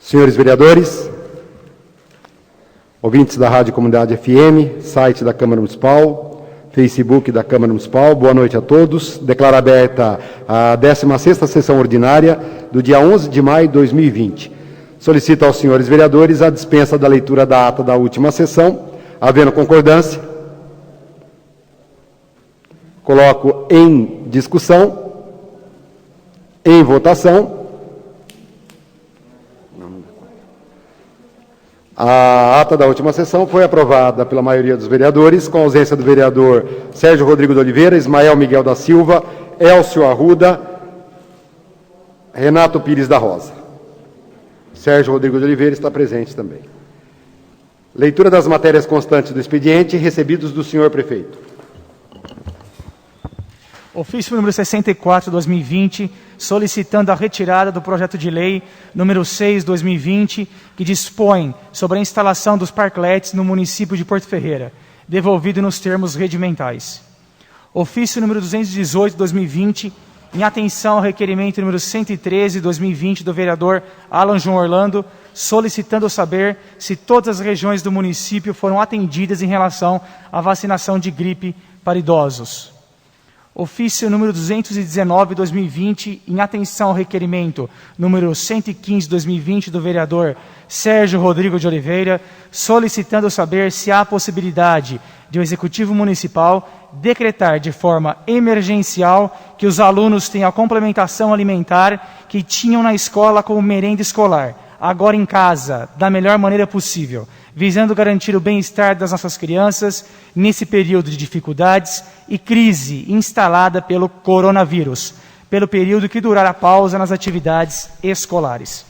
Senhores vereadores, ouvintes da Rádio Comunidade FM, site da Câmara Municipal, Facebook da Câmara Municipal, boa noite a todos. Declaro aberta a 16ª sessão ordinária do dia 11 de maio de 2020. Solicito aos senhores vereadores a dispensa da leitura da ata da última sessão. Havendo concordância, coloco em discussão, em votação, a ata da última sessão foi aprovada pela maioria dos vereadores, com a ausência do vereador Sérgio Rodrigo de Oliveira, Ismael Miguel da Silva, Elcio Arruda, Renato Pires da Rosa. Sérgio Rodrigo de Oliveira está presente também. Leitura das matérias constantes do expediente, recebidos do senhor prefeito. Ofício número 64, 2020, solicitando a retirada do projeto de lei número 6, 2020, que dispõe sobre a instalação dos parklets no município de Porto Ferreira, devolvido nos termos regimentais. Ofício número 218, 2020, em atenção ao requerimento número 113, 2020, do vereador Alan João Orlando, solicitando saber se todas as regiões do município foram atendidas em relação à vacinação de gripe para idosos. Ofício número 219, 2020, em atenção ao requerimento número 115, 2020, do vereador Sérgio Rodrigo de Oliveira, solicitando saber se há possibilidade de o Executivo Municipal decretar de forma emergencial que os alunos tenham a complementação alimentar que tinham na escola como merenda escolar, agora em casa, da melhor maneira possível, visando garantir o bem-estar das nossas crianças nesse período de dificuldades e crise instalada pelo coronavírus, pelo período que durar a pausa nas atividades escolares.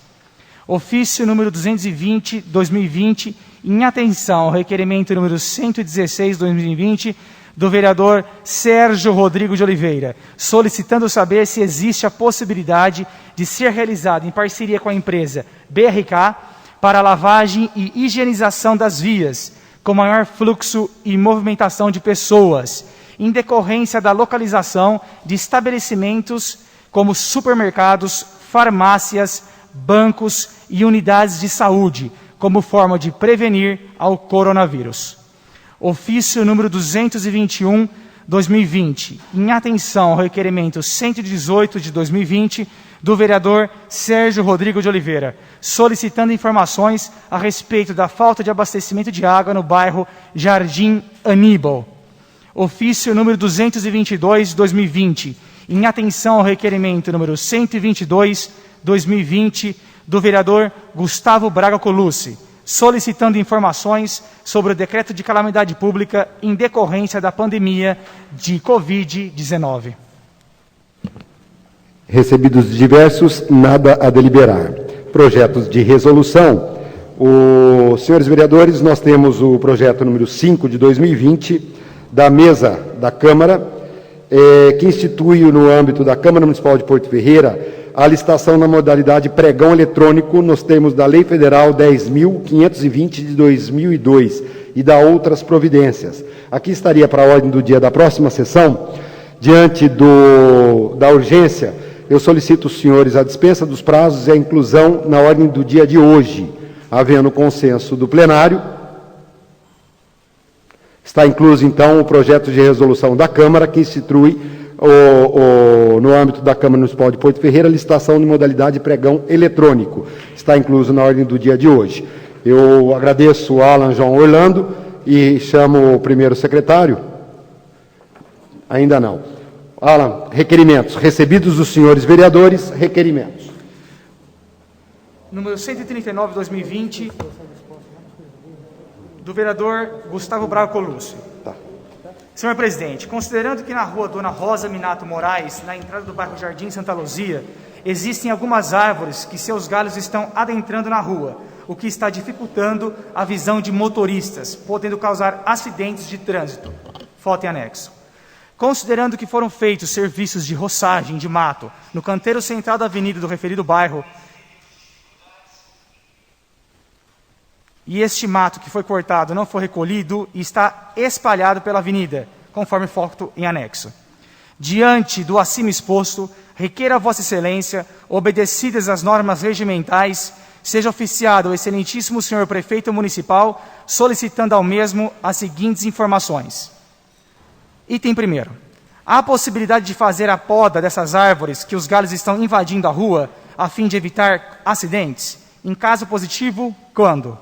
Ofício número 220, 2020, em atenção ao requerimento número 116, 2020, do vereador Sérgio Rodrigo de Oliveira, solicitando saber se existe a possibilidade de ser realizado em parceria com a empresa BRK para a lavagem e higienização das vias, com maior fluxo e movimentação de pessoas, em decorrência da localização de estabelecimentos como supermercados, farmácias, bancos e unidades de saúde, como forma de prevenir ao coronavírus. Ofício número 221, 2020, em atenção ao requerimento 118 de 2020, do vereador Sérgio Rodrigo de Oliveira, solicitando informações a respeito da falta de abastecimento de água no bairro Jardim Aníbal. Ofício número 222, 2020, em atenção ao requerimento número 122, 2020, do vereador Gustavo Braga Colucci, solicitando informações sobre o decreto de calamidade pública em decorrência da pandemia de Covid-19. Recebidos diversos, nada a deliberar. Projetos de resolução. Senhores vereadores, nós temos o projeto número 5 de 2020, da mesa da Câmara, que institui no âmbito da Câmara Municipal de Porto Ferreira a licitação na modalidade pregão eletrônico nos termos da Lei Federal 10.520 de 2002 e da outras providências. Aqui estaria para a ordem do dia da próxima sessão, diante da urgência, eu solicito aos senhores a dispensa dos prazos e a inclusão na ordem do dia de hoje, havendo consenso do plenário. Está incluso, então, o projeto de resolução da Câmara, que institui, no âmbito da Câmara Municipal de Porto Ferreira, a licitação de modalidade pregão eletrônico. Está incluso na ordem do dia de hoje. Eu agradeço o Alan João Orlando e chamo o primeiro secretário. Ainda não. Alan, requerimentos. Recebidos dos senhores vereadores, requerimentos. Número 139, 2020, do vereador Gustavo Braga Colucci. Tá. Senhor presidente, considerando que na rua Dona Rosa Minato Moraes, na entrada do bairro Jardim Santa Luzia, existem algumas árvores que seus galhos estão adentrando na rua, o que está dificultando a visão de motoristas, podendo causar acidentes de trânsito. Foto em anexo. Considerando que foram feitos serviços de roçagem de mato no canteiro central da avenida do referido bairro, e este mato que foi cortado não foi recolhido e está espalhado pela avenida, conforme foto em anexo. Diante do acima exposto, requer a Vossa Excelência, obedecidas as normas regimentais, seja oficiado ao excelentíssimo senhor prefeito municipal, solicitando ao mesmo as seguintes informações. Item 1º. Há a possibilidade de fazer a poda dessas árvores que os galhos estão invadindo a rua, a fim de evitar acidentes? Em caso positivo, quando?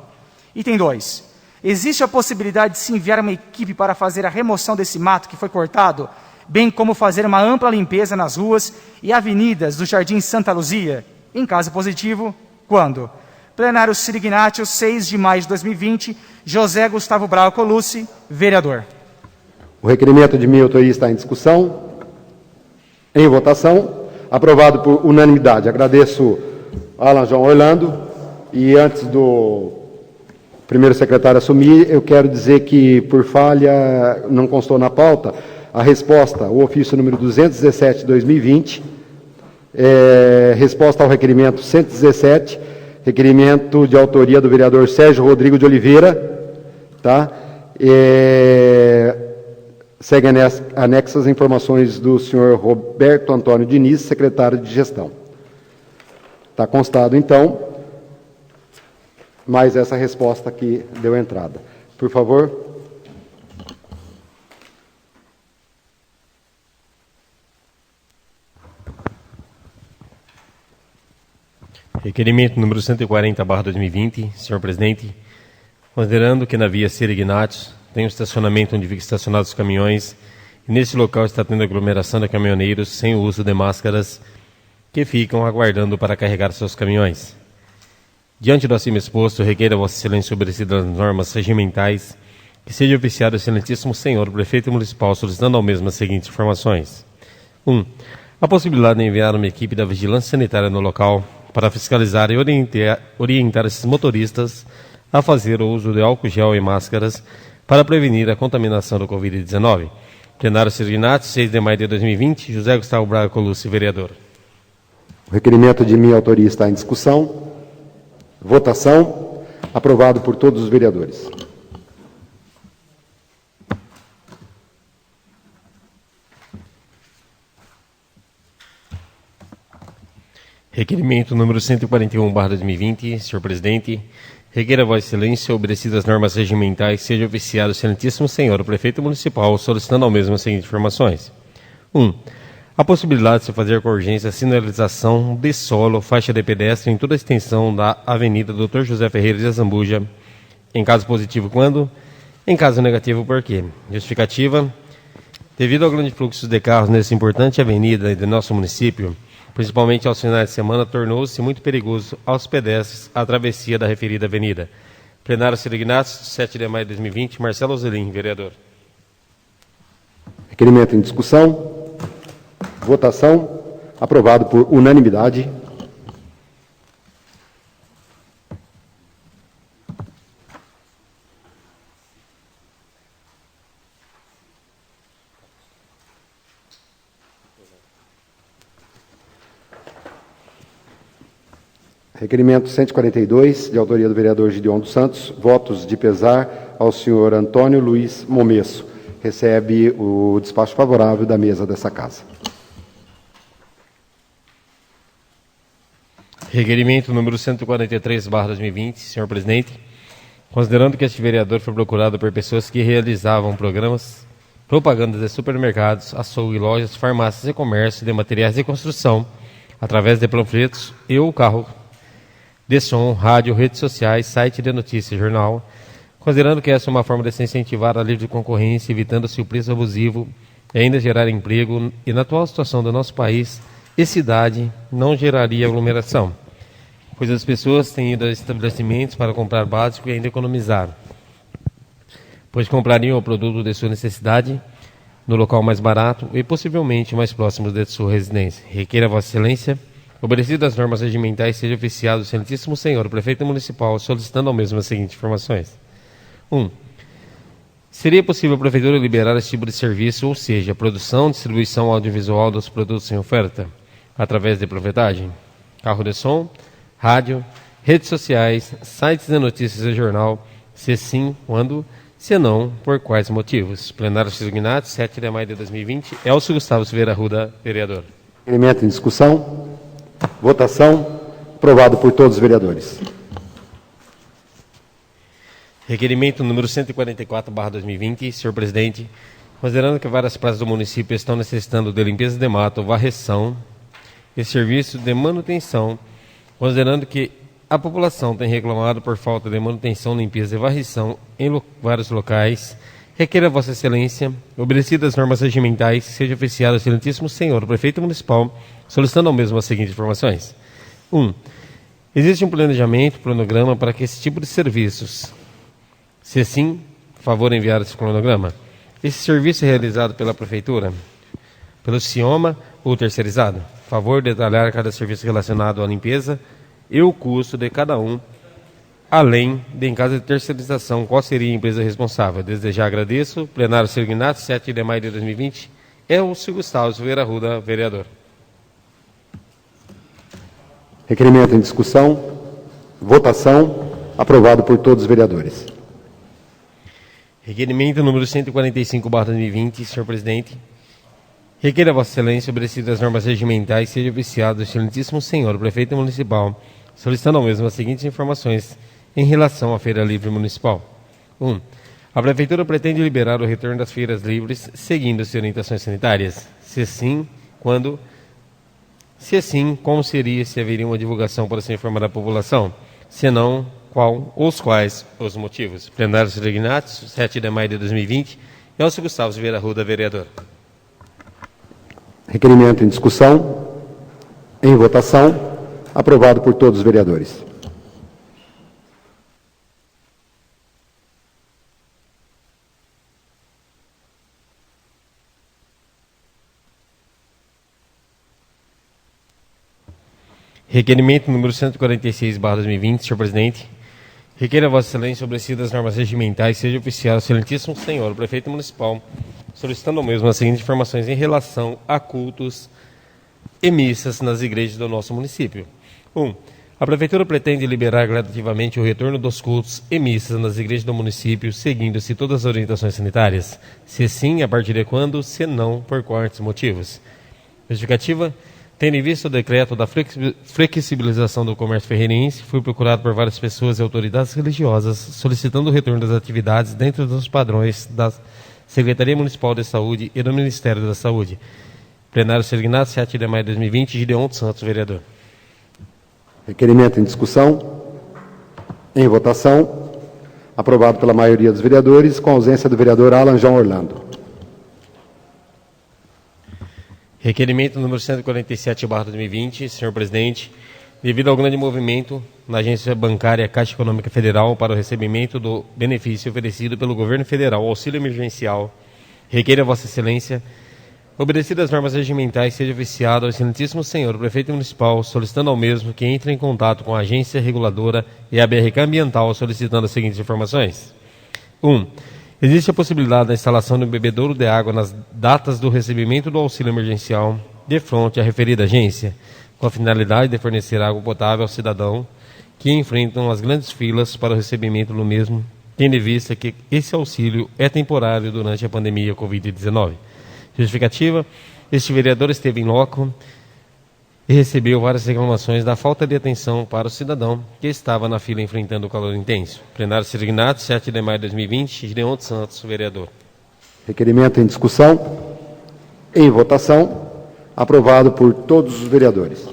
Item 2. Existe a possibilidade de se enviar uma equipe para fazer a remoção desse mato que foi cortado, bem como fazer uma ampla limpeza nas ruas e avenidas do Jardim Santa Luzia? Em caso positivo, quando? Plenário Sirignatio, 6 de maio de 2020, José Gustavo Braga Colucci, vereador. O requerimento de minha autoria está em discussão. Em votação. Aprovado por unanimidade. Agradeço Alan João Orlando. E antes do primeiro secretário assumir, eu quero dizer que, por falha, não constou na pauta, a resposta, o ofício número 217 de 2020, resposta ao requerimento 117, requerimento de autoria do vereador Sérgio Rodrigo de Oliveira, tá? Seguem anexas as informações do senhor Roberto Antônio Diniz, secretário de Gestão. Está constado, então, mais essa resposta que deu entrada. Por favor. Requerimento número 140/2020, senhor presidente. Considerando que na via Sirignatio tem um estacionamento onde ficam estacionados os caminhões, e nesse local está tendo aglomeração de caminhoneiros sem o uso de máscaras que ficam aguardando para carregar seus caminhões. Diante do acima exposto, requer a Vossa Excelência, obedecidas as normas regimentais, que seja oficiado o excelentíssimo senhor prefeito municipal, solicitando ao mesmo as seguintes informações. 1. A possibilidade de enviar uma equipe da vigilância sanitária no local para fiscalizar e orientar esses motoristas a fazer o uso de álcool gel e máscaras para prevenir a contaminação do Covid-19. Plenário Sirignatio, 6 de maio de 2020, José Gustavo Braga Colucci, vereador. O requerimento de minha autoria está em discussão. Votação. Aprovado por todos os vereadores. Requerimento número 141/2020, senhor presidente. Requer a Vossa Excelência, obedecidas as normas regimentais, seja oficiado o excelentíssimo senhor prefeito municipal, solicitando ao mesmo as seguintes informações. 1. A possibilidade de se fazer com urgência a sinalização de solo, faixa de pedestre em toda a extensão da Avenida Dr. José Ferreira de Azambuja. Em caso positivo, quando? Em caso negativo, por quê? Justificativa. Devido ao grande fluxo de carros nessa importante avenida de nosso município, principalmente aos finais de semana, tornou-se muito perigoso aos pedestres a travessia da referida avenida. Plenário Sirignatio, 7 de maio de 2020, Marcelo Zelim, vereador. Requerimento em discussão. Votação. Aprovado por unanimidade. Requerimento 142, de autoria do vereador Gideon dos Santos. Votos de pesar ao senhor Antônio Luiz Momesso. Recebe o despacho favorável da mesa dessa casa. Requerimento número 143/2020, senhor presidente. Considerando que este vereador foi procurado por pessoas que realizavam programas, propagandas de supermercados, açougue, lojas, farmácias e comércio de materiais de construção, através de panfletos e ou carro de som, rádio, redes sociais, site de notícias, jornal, considerando que essa é uma forma de se incentivar a livre concorrência, evitando-se o preço abusivo e ainda gerar emprego, e na atual situação do nosso país e cidade não geraria aglomeração, pois as pessoas têm ido a estabelecimentos para comprar básico e ainda economizar, pois comprariam o produto de sua necessidade no local mais barato e possivelmente mais próximo de sua residência. Requer a Vossa Excelência, obedecidas as normas regimentais, seja oficiado o excelentíssimo senhor, o prefeito municipal, solicitando ao mesmo as seguintes informações. 1. Seria possível a prefeitura liberar esse tipo de serviço, ou seja, a produção e distribuição audiovisual dos produtos em oferta, através de panfletagem, carro de som, rádio, redes sociais, sites de notícias e jornal? Se sim, quando? Se não, por quais motivos? Plenário Sirignatio, 7 de maio de 2020. Elcio Gustavo Silveira Arruda, vereador. Requerimento em discussão. Votação. Aprovado por todos os vereadores. Requerimento número 144/2020, senhor presidente, considerando que várias praças do município estão necessitando de limpeza de mato, varreção e serviço de manutenção, considerando que a população tem reclamado por falta de manutenção, limpeza e varrição em vários locais, requer a Vossa Excelência, obedecidas as normas regimentais, seja oficiado ao excelentíssimo senhor prefeito municipal, solicitando ao mesmo as seguintes informações. 1. Existe um planejamento, cronograma para que esse tipo de serviços, se sim, favor enviar esse cronograma. Esse serviço é realizado pela prefeitura, pelo CIOMA ou terceirizado. Favor detalhar cada serviço relacionado à limpeza e o custo de cada um, além de, em caso de terceirização, qual seria a empresa responsável. Desde já agradeço. Plenário Serginato, 7 de maio de 2020. É o Silvio Gustavo Silveira Arruda, vereador. Requerimento em discussão. Votação. Aprovado por todos os vereadores. Requerimento número 145/2020, senhor presidente. Requer a Vossa Excelência, obedecidas as normas regimentais, seja oficiado o excelentíssimo senhor prefeito municipal, solicitando ao mesmo as seguintes informações em relação à Feira Livre Municipal. 1. A Prefeitura pretende liberar o retorno das feiras livres, seguindo as orientações sanitárias. Se sim, quando? Se assim, como seria se haveria uma divulgação para se informar a população? Se não, qual ou quais os motivos? Plenário Serginato, 7 de maio de 2020. Elcio Gustavo Silveira Arruda, vereador. Requerimento em discussão. Em votação. Aprovado por todos os vereadores. Requerimento número 146/2020, senhor presidente. Requer a Vossa Excelência, obedecidas as normas regimentais, seja oficial ao excelentíssimo senhor prefeito municipal, solicitando ao mesmo as seguintes informações em relação a cultos e missas nas igrejas do nosso município. 1. A Prefeitura pretende liberar gradativamente o retorno dos cultos e missas nas igrejas do município, seguindo-se todas as orientações sanitárias. Se sim, a partir de quando? Se não, por quais motivos? Justificativa. Tendo em vista o decreto da flexibilização do comércio ferreirense, fui procurado por várias pessoas e autoridades religiosas solicitando o retorno das atividades dentro dos padrões da Secretaria Municipal de Saúde e do Ministério da Saúde. Plenário Serginato, 7 de maio de 2020, Gideon dos Santos, vereador. Requerimento em discussão. Em votação. Aprovado pela maioria dos vereadores, com a ausência do vereador Alan João Orlando. Requerimento número 147/2020, senhor presidente. Devido ao grande movimento na agência bancária Caixa Econômica Federal para o recebimento do benefício oferecido pelo governo federal, auxílio emergencial, requer a Vossa Excelência, obedecidas as normas regimentais, seja oficiado ao excelentíssimo senhor prefeito municipal, solicitando ao mesmo que entre em contato com a agência reguladora e a BRK Ambiental, solicitando as seguintes informações. 1. Existe a possibilidade da instalação de um bebedouro de água nas datas do recebimento do auxílio emergencial de fronte à referida agência, com a finalidade de fornecer água potável ao cidadão que enfrentam as grandes filas para o recebimento do mesmo, tendo em vista que esse auxílio é temporário durante a pandemia Covid-19. Justificativa: este vereador esteve em loco e recebeu várias reclamações da falta de atenção para o cidadão que estava na fila enfrentando o calor intenso. Plenário Serginato, 7 de maio de 2020, Gideon dos Santos, vereador. Requerimento em discussão. Em votação. Aprovado por todos os vereadores.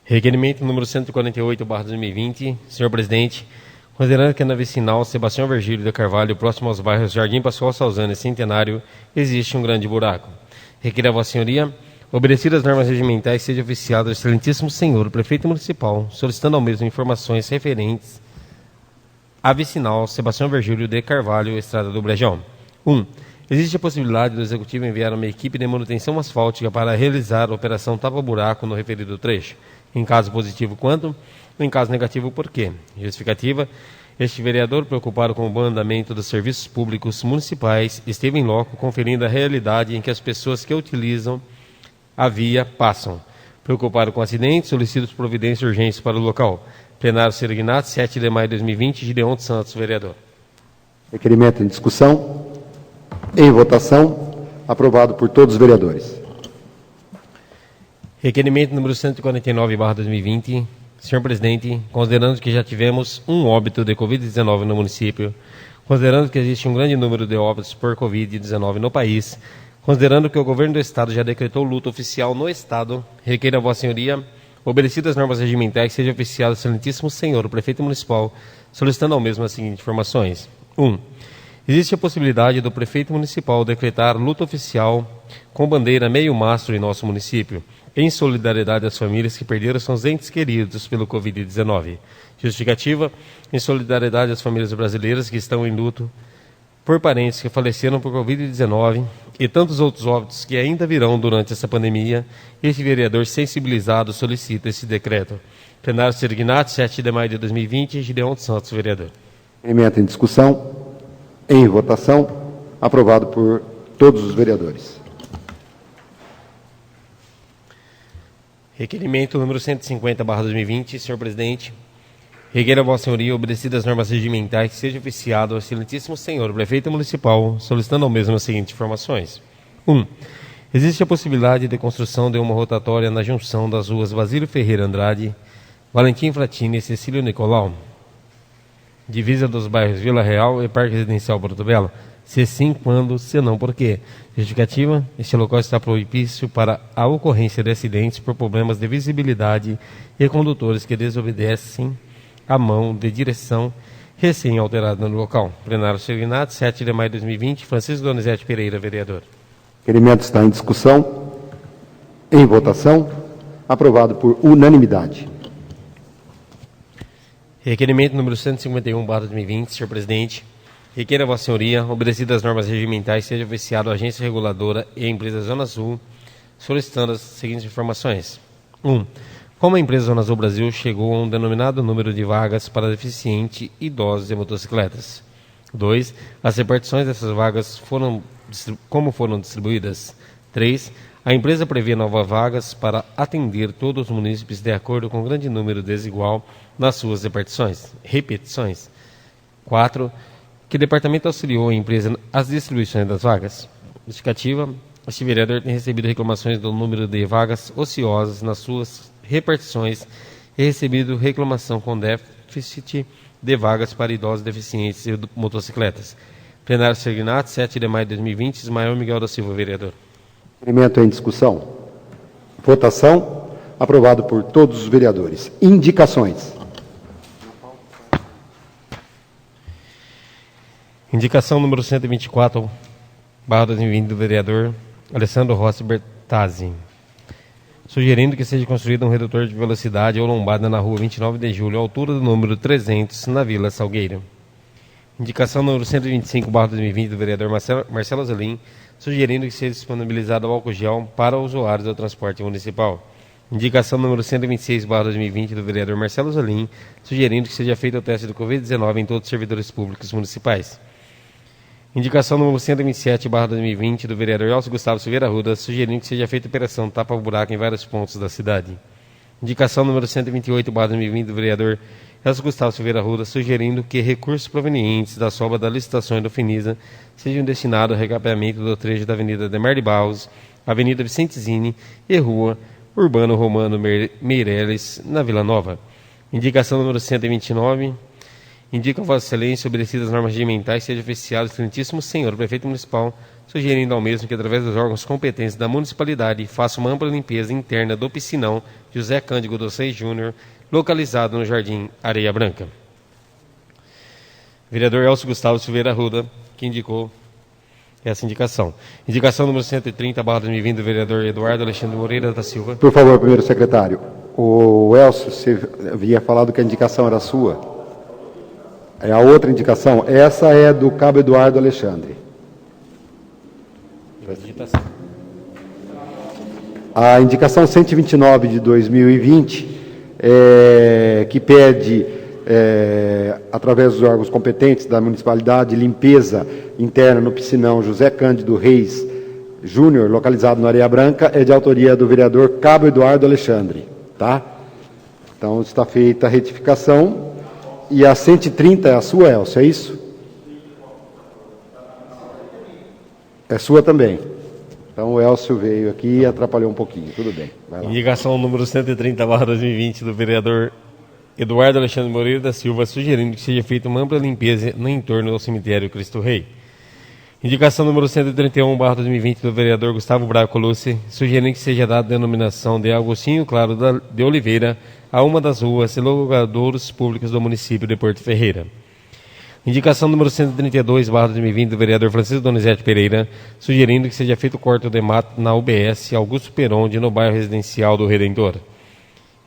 Requerimento número 148/2020, senhor presidente. Considerando que na vicinal Sebastião Virgílio de Carvalho, próximo aos bairros Jardim Pascoal Salzano e Centenário, existe um grande buraco. Requer a Vossa Senhoria, obedecidas as normas regimentais, seja oficiado ao excelentíssimo senhor prefeito municipal, solicitando ao mesmo informações referentes à vicinal Sebastião Virgílio de Carvalho, Estrada do Brejão. 1. Existe a possibilidade do Executivo enviar uma equipe de manutenção asfáltica para realizar a operação tapa-buraco no referido trecho. Em caso positivo, quanto? Em caso negativo, por quê? Justificativa: este vereador, preocupado com o bom andamento dos serviços públicos municipais, esteve em loco conferindo a realidade em que as pessoas que utilizam a via passam. Preocupado com acidentes, solicita providências urgentes para o local. Plenário Serginato, 7 de maio de 2020, Gideon dos Santos, vereador. Requerimento em discussão. Em votação. Aprovado por todos os vereadores. Requerimento número 149/2020. Senhor presidente, considerando que já tivemos um óbito de Covid-19 no município, considerando que existe um grande número de óbitos por Covid-19 no país, considerando que o governo do Estado já decretou luto oficial no Estado, requeiro a Vossa Senhoria, obedecidas as normas regimentais, seja oficiado o excelentíssimo senhor, o prefeito municipal, solicitando ao mesmo as seguintes informações. 1. Existe a possibilidade do prefeito municipal decretar luto oficial com bandeira meio mastro em nosso município, em solidariedade às famílias que perderam seus entes queridos pelo Covid-19. Justificativa, em solidariedade às famílias brasileiras que estão em luto por parentes que faleceram por Covid-19 e tantos outros óbitos que ainda virão durante essa pandemia, este vereador sensibilizado solicita esse decreto. Plenário Serignato, 7 de maio de 2020, Gideon Santos, vereador. Requerimento em discussão, em votação, aprovado por todos os vereadores. Requerimento número 150/2020, senhor presidente. Requeiro a Vossa Senhoria, obedecidas as normas regimentais, que seja oficiado ao excelentíssimo senhor, o prefeito municipal, solicitando ao mesmo as seguintes informações. 1. Existe a possibilidade de construção de uma rotatória na junção das ruas Basílio Ferreira Andrade, Valentim Fratini e Cecílio Nicolau, divisa dos bairros Vila Real e Parque Residencial Porto Belo? Se sim, quando? Se não, por quê? Justificativa, este local está propício para a ocorrência de acidentes por problemas de visibilidade e condutores que desobedecem a mão de direção recém-alterada no local. Plenário Serignato, 7 de maio de 2020, Francisco Donizete Pereira, vereador. O requerimento está em discussão, em votação, aprovado por unanimidade. Requerimento número 151/2020, senhor presidente. Requeiro a Vossa Senhoria, obedecidas as normas regimentais, seja oficiado a agência reguladora e a empresa Zona Azul, solicitando as seguintes informações. 1. Como a empresa Zona Azul Brasil chegou a um denominado número de vagas para deficiente, idosos e motocicletas. 2. As repartições dessas vagas como foram distribuídas. 3. A empresa prevê novas vagas para atender todos os munícipes de acordo com um grande número desigual nas suas repetições. 4. Que departamento auxiliou a empresa as distribuições das vagas? Justificativa, este vereador tem recebido reclamações do número de vagas ociosas nas suas repartições e recebido reclamação com déficit de vagas para idosos deficientes e motocicletas. Plenário Serignato, 7 de maio de 2020, Ismael Miguel da Silva, vereador. Requerimento em discussão. Votação, aprovado por todos os vereadores. Indicações. Indicação número 124/2020 do vereador Alessandro Rossi Bertazzi, sugerindo que seja construído um redutor de velocidade ou lombada na rua 29 de julho, à altura do número 300, na Vila Salgueiro. Indicação número 125/2020 do vereador Marcelo Zalim, sugerindo que seja disponibilizado álcool gel para usuários do transporte municipal. Indicação número 126/2020 do vereador Marcelo Zalim, sugerindo que seja feito o teste do Covid-19 em todos os servidores públicos municipais. Indicação número 127/2020 do vereador Elcio Gustavo Silveira Arruda, sugerindo que seja feita operação tapa-buraco em vários pontos da cidade. Indicação número 128/2020 do vereador Elcio Gustavo Silveira Arruda, sugerindo que recursos provenientes da sobra da licitação do Finisa sejam destinados ao recapeamento do trecho da Avenida Demar de Barros, Avenida Vicente Zini e Rua Urbano Romano Meireles, na Vila Nova. Indicação número 129. Indica a Vossa Excelência, obedecidas as normas regimentais, seja oficiado o excelentíssimo senhor, o prefeito municipal, sugerindo ao mesmo que, através dos órgãos competentes da municipalidade, faça uma ampla limpeza interna do piscinão José Cândido Dossei Júnior, localizado no Jardim Areia Branca. Vereador Elcio Gustavo Silveira Arruda, que indicou essa indicação. Indicação número 130/2020 do vereador Eduardo Alexandre Moreira da Silva. Por favor, primeiro secretário. O Elcio, você havia falado que a indicação era sua. É a outra indicação. Essa é do cabo Eduardo Alexandre. A indicação 129 de 2020, que pede, através dos órgãos competentes da municipalidade, limpeza interna no piscinão José Cândido Reis Júnior, localizado na Areia Branca, é de autoria do vereador cabo Eduardo Alexandre. Tá? Então, está feita a retificação. E a 130 é a sua, Elcio, é isso? É sua também. Então o Elcio veio aqui e atrapalhou um pouquinho. Tudo bem. Vai lá. Indicação número 130/2020 do vereador Eduardo Alexandre Moreira da Silva, sugerindo que seja feita uma ampla limpeza no entorno do cemitério Cristo Rei. Indicação número 131/2020 do vereador Gustavo Braco Luce, sugerindo que seja dada a denominação de Agostinho Claro de Oliveira a uma das ruas e logradouros públicos do município de Porto Ferreira. Indicação número 132/2020 do vereador Francisco Donizete Pereira, sugerindo que seja feito corte de mato na UBS Augusto Peronde, no bairro residencial do Redentor.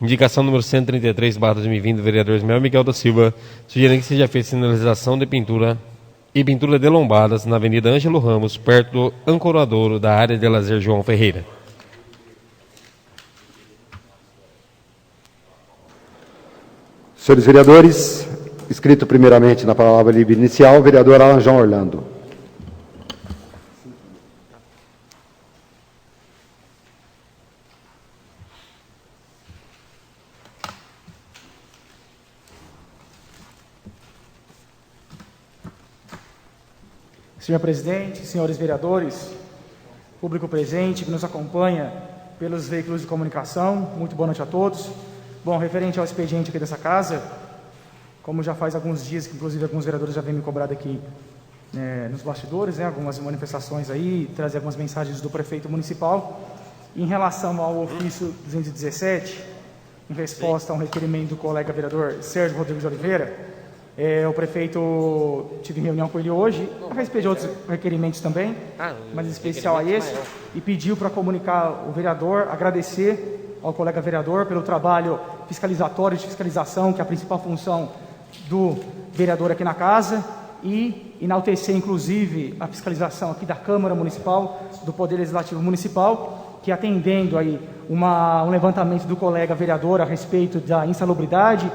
Indicação número 133/2020 do vereador Ismael Miguel da Silva, sugerindo que seja feita sinalização de pintura e pintura de lombadas na Avenida Ângelo Ramos, perto do ancoradouro da área de lazer João Ferreira. Senhores vereadores, inscrito primeiramente na palavra livre inicial, o vereador Alan João Orlando. Senhor presidente, senhores vereadores, público presente que nos acompanha pelos veículos de comunicação, muito boa noite a todos. Bom, referente ao expediente aqui dessa casa, como já faz alguns dias que inclusive alguns vereadores já vêm me cobrar aqui nos bastidores, algumas manifestações aí, trazer algumas mensagens do prefeito municipal, em relação ao ofício 217, em resposta a um requerimento do colega vereador Sérgio Rodrigues de Oliveira. O prefeito, tive reunião com ele hoje, a respeito de outros requerimentos também, mas em especial a esse, e pediu para comunicar o vereador, agradecer ao colega vereador pelo trabalho fiscalizatório de fiscalização, que é a principal função do vereador aqui na casa, e enaltecer inclusive a fiscalização aqui da Câmara Municipal, do Poder Legislativo Municipal, que atendendo aí um levantamento do colega vereador a respeito da insalubridade,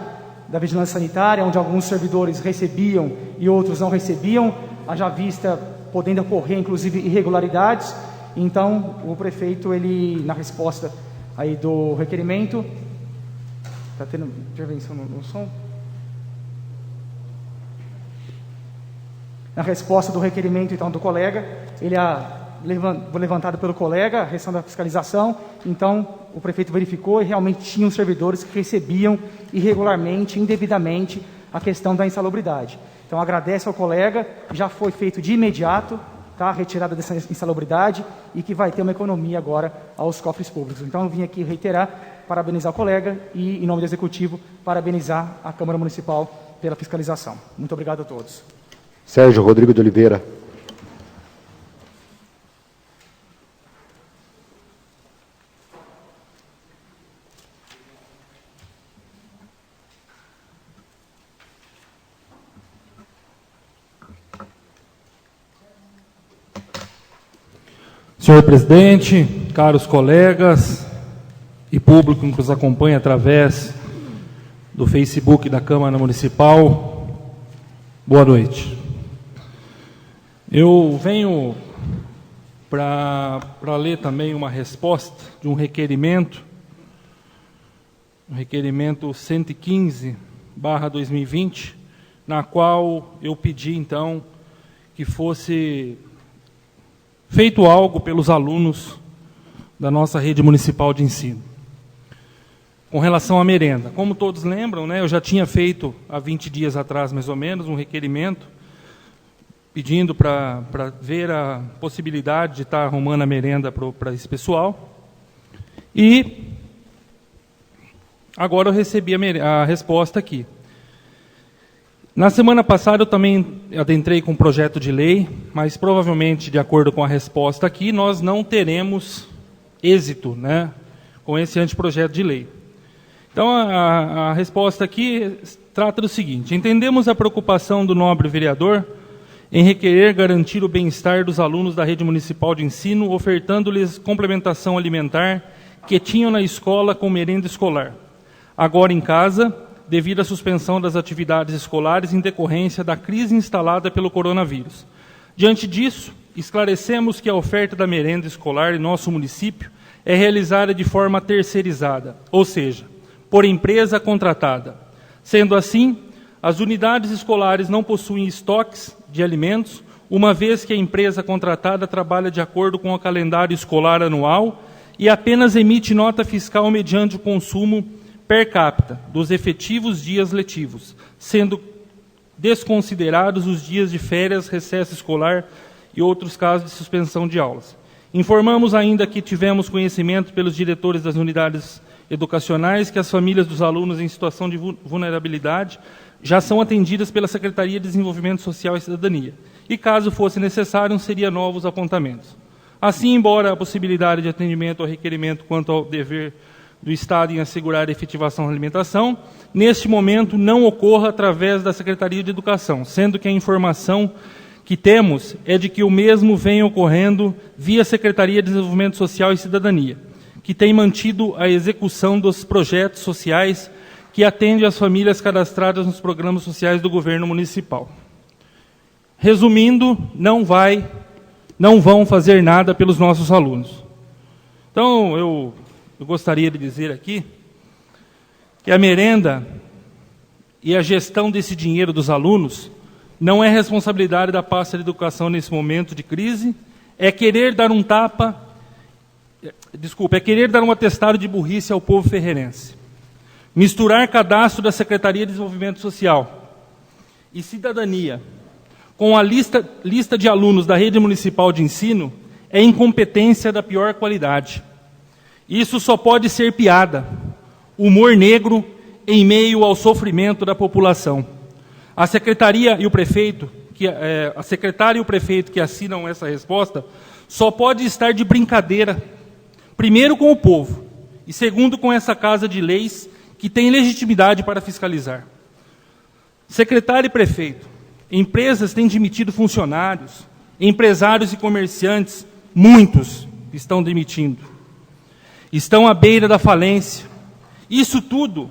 da vigilância sanitária, onde alguns servidores recebiam e outros não recebiam, haja vista podendo ocorrer inclusive irregularidades. Então o prefeito, ele na resposta aí do requerimento, está tendo intervenção no som? Na resposta do requerimento então do colega, ele levantado pelo colega, a questão da fiscalização, então o prefeito verificou e realmente tinham servidores que recebiam irregularmente, indevidamente, a questão da insalubridade. Então agradece ao colega, já foi feito de imediato, a retirada dessa insalubridade, e que vai ter uma economia agora aos cofres públicos. Então eu vim aqui reiterar, parabenizar o colega e, em nome do Executivo, parabenizar a Câmara Municipal pela fiscalização. Muito obrigado a todos. Sérgio Rodrigo de Oliveira. Senhor presidente, caros colegas e público que nos acompanha através do Facebook da Câmara Municipal, boa noite. Eu venho para ler também uma resposta de um requerimento 115/2020, na qual eu pedi, então, que fosse feito algo pelos alunos da nossa rede municipal de ensino. Com relação à merenda, como todos lembram, eu já tinha feito há 20 dias atrás, mais ou menos, um requerimento pedindo para ver a possibilidade de estar arrumando a merenda para esse pessoal. E agora eu recebi a resposta aqui. Na semana passada eu também adentrei com um projeto de lei, mas provavelmente, de acordo com a resposta aqui, nós não teremos êxito com esse anteprojeto de lei. Então, a resposta aqui trata do seguinte: entendemos a preocupação do nobre vereador em requerer garantir o bem-estar dos alunos da rede municipal de ensino, ofertando-lhes complementação alimentar que tinham na escola com merenda escolar, agora em casa, devido à suspensão das atividades escolares em decorrência da crise instalada pelo coronavírus. Diante disso, esclarecemos que a oferta da merenda escolar em nosso município é realizada de forma terceirizada, ou seja, por empresa contratada. Sendo assim, as unidades escolares não possuem estoques de alimentos, uma vez que a empresa contratada trabalha de acordo com o calendário escolar anual e apenas emite nota fiscal mediante o consumo per capita dos efetivos dias letivos, sendo desconsiderados os dias de férias, recesso escolar e outros casos de suspensão de aulas. Informamos ainda que tivemos conhecimento pelos diretores das unidades educacionais que as famílias dos alunos em situação de vulnerabilidade já são atendidas pela Secretaria de Desenvolvimento Social e Cidadania. E, caso fosse necessário, seriam novos apontamentos. Assim, embora a possibilidade de atendimento ao requerimento quanto ao dever do Estado em assegurar a efetivação da alimentação, neste momento não ocorra através da Secretaria de Educação, sendo que a informação que temos é de que o mesmo vem ocorrendo via Secretaria de Desenvolvimento Social e Cidadania, que tem mantido a execução dos projetos sociais que atendem as famílias cadastradas nos programas sociais do governo municipal. Resumindo, não vão fazer nada pelos nossos alunos. Então, eu gostaria de dizer aqui que a merenda e a gestão desse dinheiro dos alunos não é responsabilidade da pasta de educação nesse momento de crise, é querer dar um atestado de burrice ao povo ferreirense. Misturar cadastro da Secretaria de Desenvolvimento Social e Cidadania com a lista de alunos da rede municipal de ensino é incompetência da pior qualidade. Isso só pode ser piada, humor negro em meio ao sofrimento da população. A secretária e o prefeito que assinam essa resposta só pode estar de brincadeira, primeiro com o povo e segundo com essa casa de leis que tem legitimidade para fiscalizar. Secretário e prefeito, empresas têm demitido funcionários, empresários e comerciantes, muitos estão demitindo. Estão à beira da falência. Isso tudo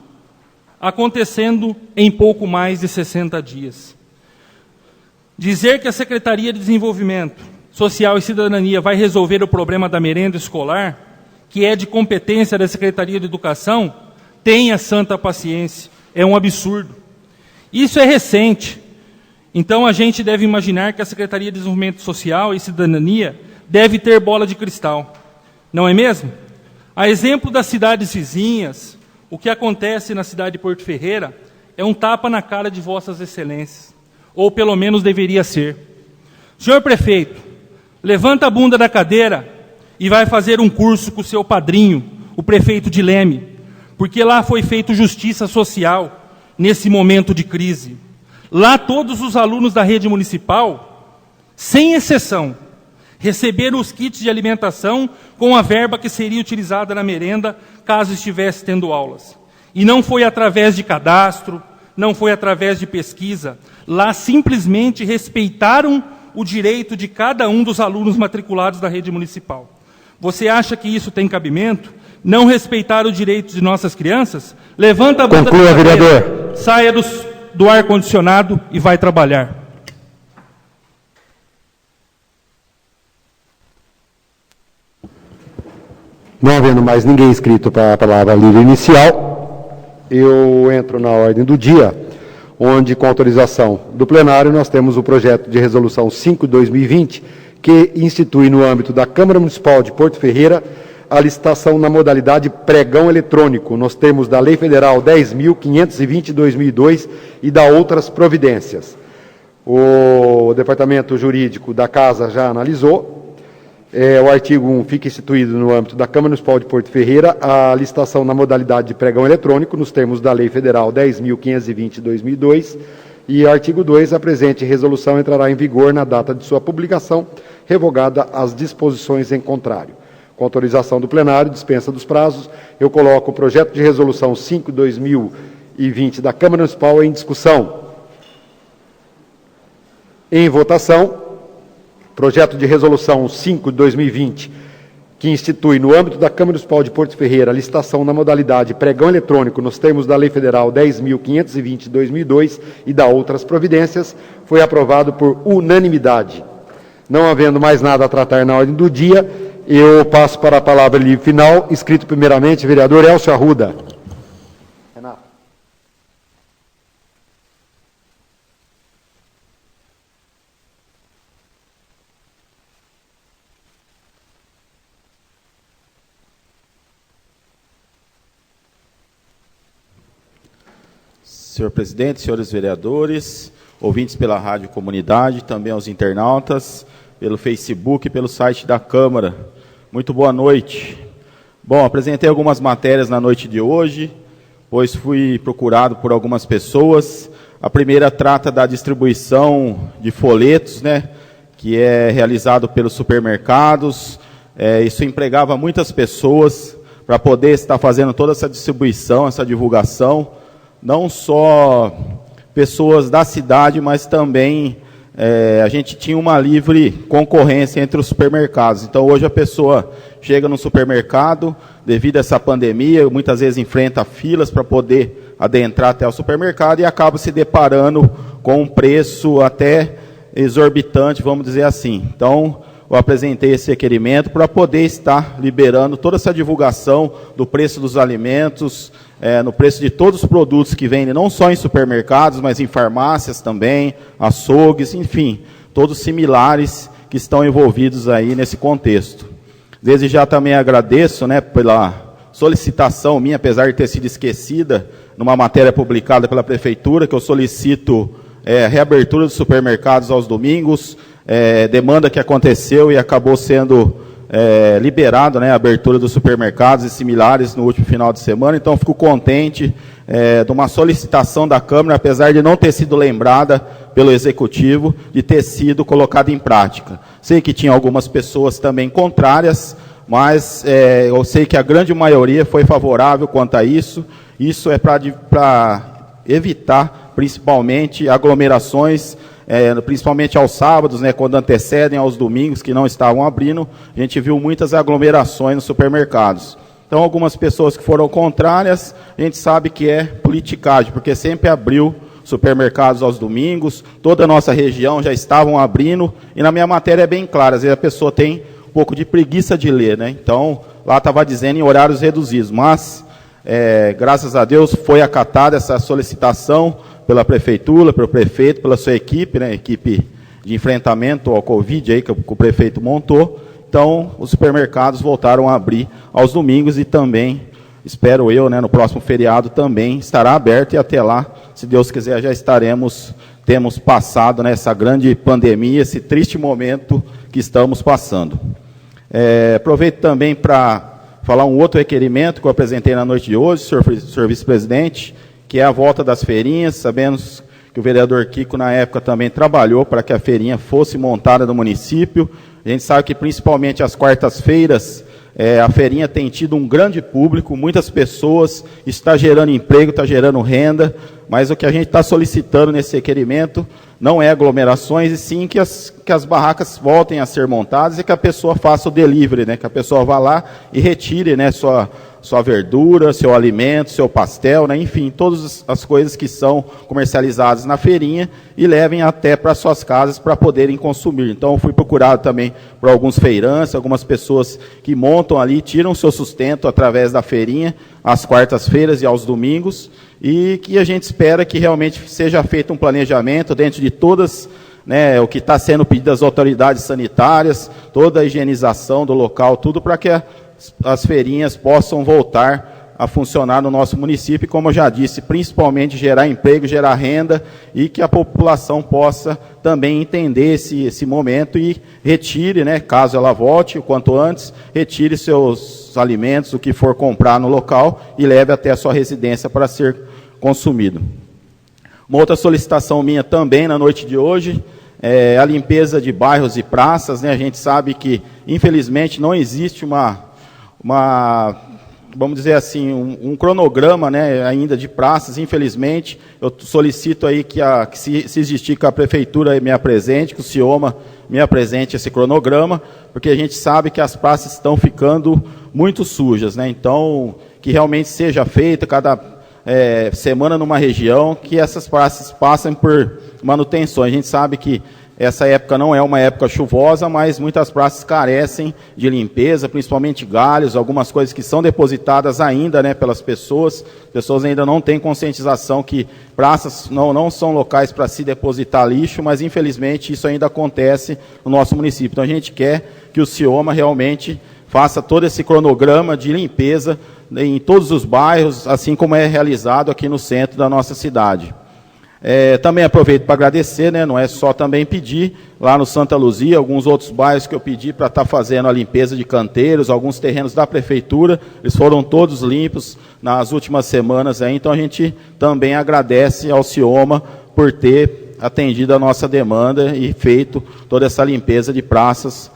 acontecendo em pouco mais de 60 dias. Dizer que a Secretaria de Desenvolvimento Social e Cidadania vai resolver o problema da merenda escolar, que é de competência da Secretaria de Educação, tenha santa paciência, é um absurdo. Isso é recente. Então a gente deve imaginar que a Secretaria de Desenvolvimento Social e Cidadania deve ter bola de cristal. Não é mesmo? A exemplo das cidades vizinhas, o que acontece na cidade de Porto Ferreira é um tapa na cara de vossas excelências, ou pelo menos deveria ser. Senhor prefeito, levanta a bunda da cadeira e vai fazer um curso com o seu padrinho, o prefeito de Leme, porque lá foi feita justiça social nesse momento de crise. Lá todos os alunos da rede municipal, sem exceção, receberam os kits de alimentação com a verba que seria utilizada na merenda, caso estivesse tendo aulas. E não foi através de cadastro, não foi através de pesquisa. Lá simplesmente respeitaram o direito de cada um dos alunos matriculados da rede municipal. Você acha que isso tem cabimento? Não respeitar o direito de nossas crianças? Levanta a bunda da cadeira, vereador. Saia do ar-condicionado e vai trabalhar. Não havendo mais ninguém inscrito para a palavra livre inicial, eu entro na ordem do dia, onde, com autorização do plenário, nós temos o projeto de resolução 5/2020, que institui no âmbito da Câmara Municipal de Porto Ferreira a licitação na modalidade pregão eletrônico, nos termos da Lei Federal 10.520/2002 e da outras providências. O Departamento Jurídico da Casa já analisou. O artigo 1 fica instituído no âmbito da Câmara Municipal de Porto Ferreira a licitação na modalidade de pregão eletrônico, nos termos da Lei Federal 10.520/2002, e artigo 2, a presente resolução entrará em vigor na data de sua publicação, revogada as disposições em contrário. Com autorização do plenário, dispensa dos prazos, eu coloco o projeto de resolução 5/2020 da Câmara Municipal em discussão. Em votação, projeto de resolução 5/2020, que institui, no âmbito da Câmara Municipal de Porto Ferreira, a licitação na modalidade pregão eletrônico nos termos da Lei Federal 10.520/2002 e da outras providências, foi aprovado por unanimidade. Não havendo mais nada a tratar na ordem do dia, eu passo para a palavra livre final, escrito primeiramente, vereador Elcio Arruda. Renato. senhor presidente, senhores vereadores, ouvintes pela Rádio Comunidade, também aos internautas, pelo Facebook e pelo site da Câmara. Muito boa noite. Bom, apresentei algumas matérias na noite de hoje, pois fui procurado por algumas pessoas. A primeira trata da distribuição de folhetos, né, que é realizado pelos supermercados. Isso empregava muitas pessoas para poder estar fazendo toda essa distribuição, essa divulgação, não só pessoas da cidade, mas também a gente tinha uma livre concorrência entre os supermercados. Então, hoje a pessoa chega no supermercado, devido a essa pandemia, muitas vezes enfrenta filas para poder adentrar até o supermercado e acaba se deparando com um preço até exorbitante, vamos dizer assim. Então, eu apresentei esse requerimento para poder estar liberando toda essa divulgação do preço dos alimentos, no preço de todos os produtos que vendem, não só em supermercados, mas em farmácias também, açougues, enfim, todos similares que estão envolvidos aí nesse contexto. Desde já também agradeço, né, pela solicitação minha, apesar de ter sido esquecida, numa matéria publicada pela Prefeitura, que eu solicito reabertura dos supermercados aos domingos, demanda que aconteceu e acabou sendo liberado, né, a abertura dos supermercados e similares no último final de semana. Então, fico contente de uma solicitação da Câmara, apesar de não ter sido lembrada pelo Executivo, de ter sido colocada em prática. Sei que tinha algumas pessoas também contrárias, mas eu sei que a grande maioria foi favorável quanto a isso. Isso é para evitar, principalmente, aglomerações, principalmente aos sábados, né, quando antecedem aos domingos, que não estavam abrindo. A gente viu muitas aglomerações nos supermercados. Então, algumas pessoas que foram contrárias, a gente sabe que é politicagem, porque sempre abriu supermercados aos domingos, toda a nossa região já estavam abrindo, e na minha matéria é bem claro, às vezes a pessoa tem um pouco de preguiça de ler, né? Então, lá estava dizendo em horários reduzidos, mas, graças a Deus, foi acatada essa solicitação pela Prefeitura, pelo prefeito, pela sua equipe, né? Equipe de enfrentamento ao Covid aí, que o prefeito montou. Então, os supermercados voltaram a abrir aos domingos e também, espero eu, né, no próximo feriado também estará aberto, e até lá, se Deus quiser, já temos passado nessa grande pandemia, esse triste momento que estamos passando. Aproveito também para falar um outro requerimento que eu apresentei na noite de hoje, senhor vice-presidente, que é a volta das feirinhas. Sabemos que o vereador Kiko, na época, também trabalhou para que a feirinha fosse montada no município. A gente sabe que, principalmente às quartas-feiras, a feirinha tem tido um grande público, muitas pessoas, está gerando emprego, está gerando renda, mas o que a gente está solicitando nesse requerimento não é aglomerações, e sim que as barracas voltem a ser montadas e que a pessoa faça o delivery, né? Que a pessoa vá lá e retire, né, sua verdura, seu alimento, seu pastel, né? Enfim, todas as coisas que são comercializadas na feirinha e levem até para suas casas para poderem consumir. Então, fui procurado também por alguns feirantes, algumas pessoas que montam ali, tiram seu sustento através da feirinha, às quartas-feiras e aos domingos, e que a gente espera que realmente seja feito um planejamento dentro de todas, né, o que está sendo pedido às autoridades sanitárias, toda a higienização do local, tudo para que as feirinhas possam voltar a funcionar no nosso município, e, como eu já disse, principalmente gerar emprego, gerar renda, e que a população possa também entender esse momento e retire, né, caso ela volte o quanto antes, retire seus alimentos, o que for comprar no local, e leve até a sua residência para ser consumido. Uma outra solicitação minha também na noite de hoje é a limpeza de bairros e praças, né? A gente sabe que, infelizmente, não existe vamos dizer assim, um cronograma, né, ainda de praças. Infelizmente, eu solicito aí que se existir, que a Prefeitura me apresente, que o CIOMA me apresente esse cronograma, porque a gente sabe que as praças estão ficando muito sujas, né? Então, que realmente seja feita cada semana numa região, que essas praças passem por manutenções. A gente sabe que essa época não é uma época chuvosa, mas muitas praças carecem de limpeza, principalmente galhos, algumas coisas que são depositadas ainda, né, pelas pessoas. As pessoas ainda não têm conscientização que praças não são locais para se depositar lixo, mas infelizmente isso ainda acontece no nosso município. Então a gente quer que o CIOMA realmente faça todo esse cronograma de limpeza em todos os bairros, assim como é realizado aqui no centro da nossa cidade. Também aproveito para agradecer, né, não é só também pedir, lá no Santa Luzia, alguns outros bairros que eu pedi para estar fazendo a limpeza de canteiros, alguns terrenos da prefeitura, eles foram todos limpos nas últimas semanas, então a gente também agradece ao CIOMA por ter atendido a nossa demanda e feito toda essa limpeza de praças,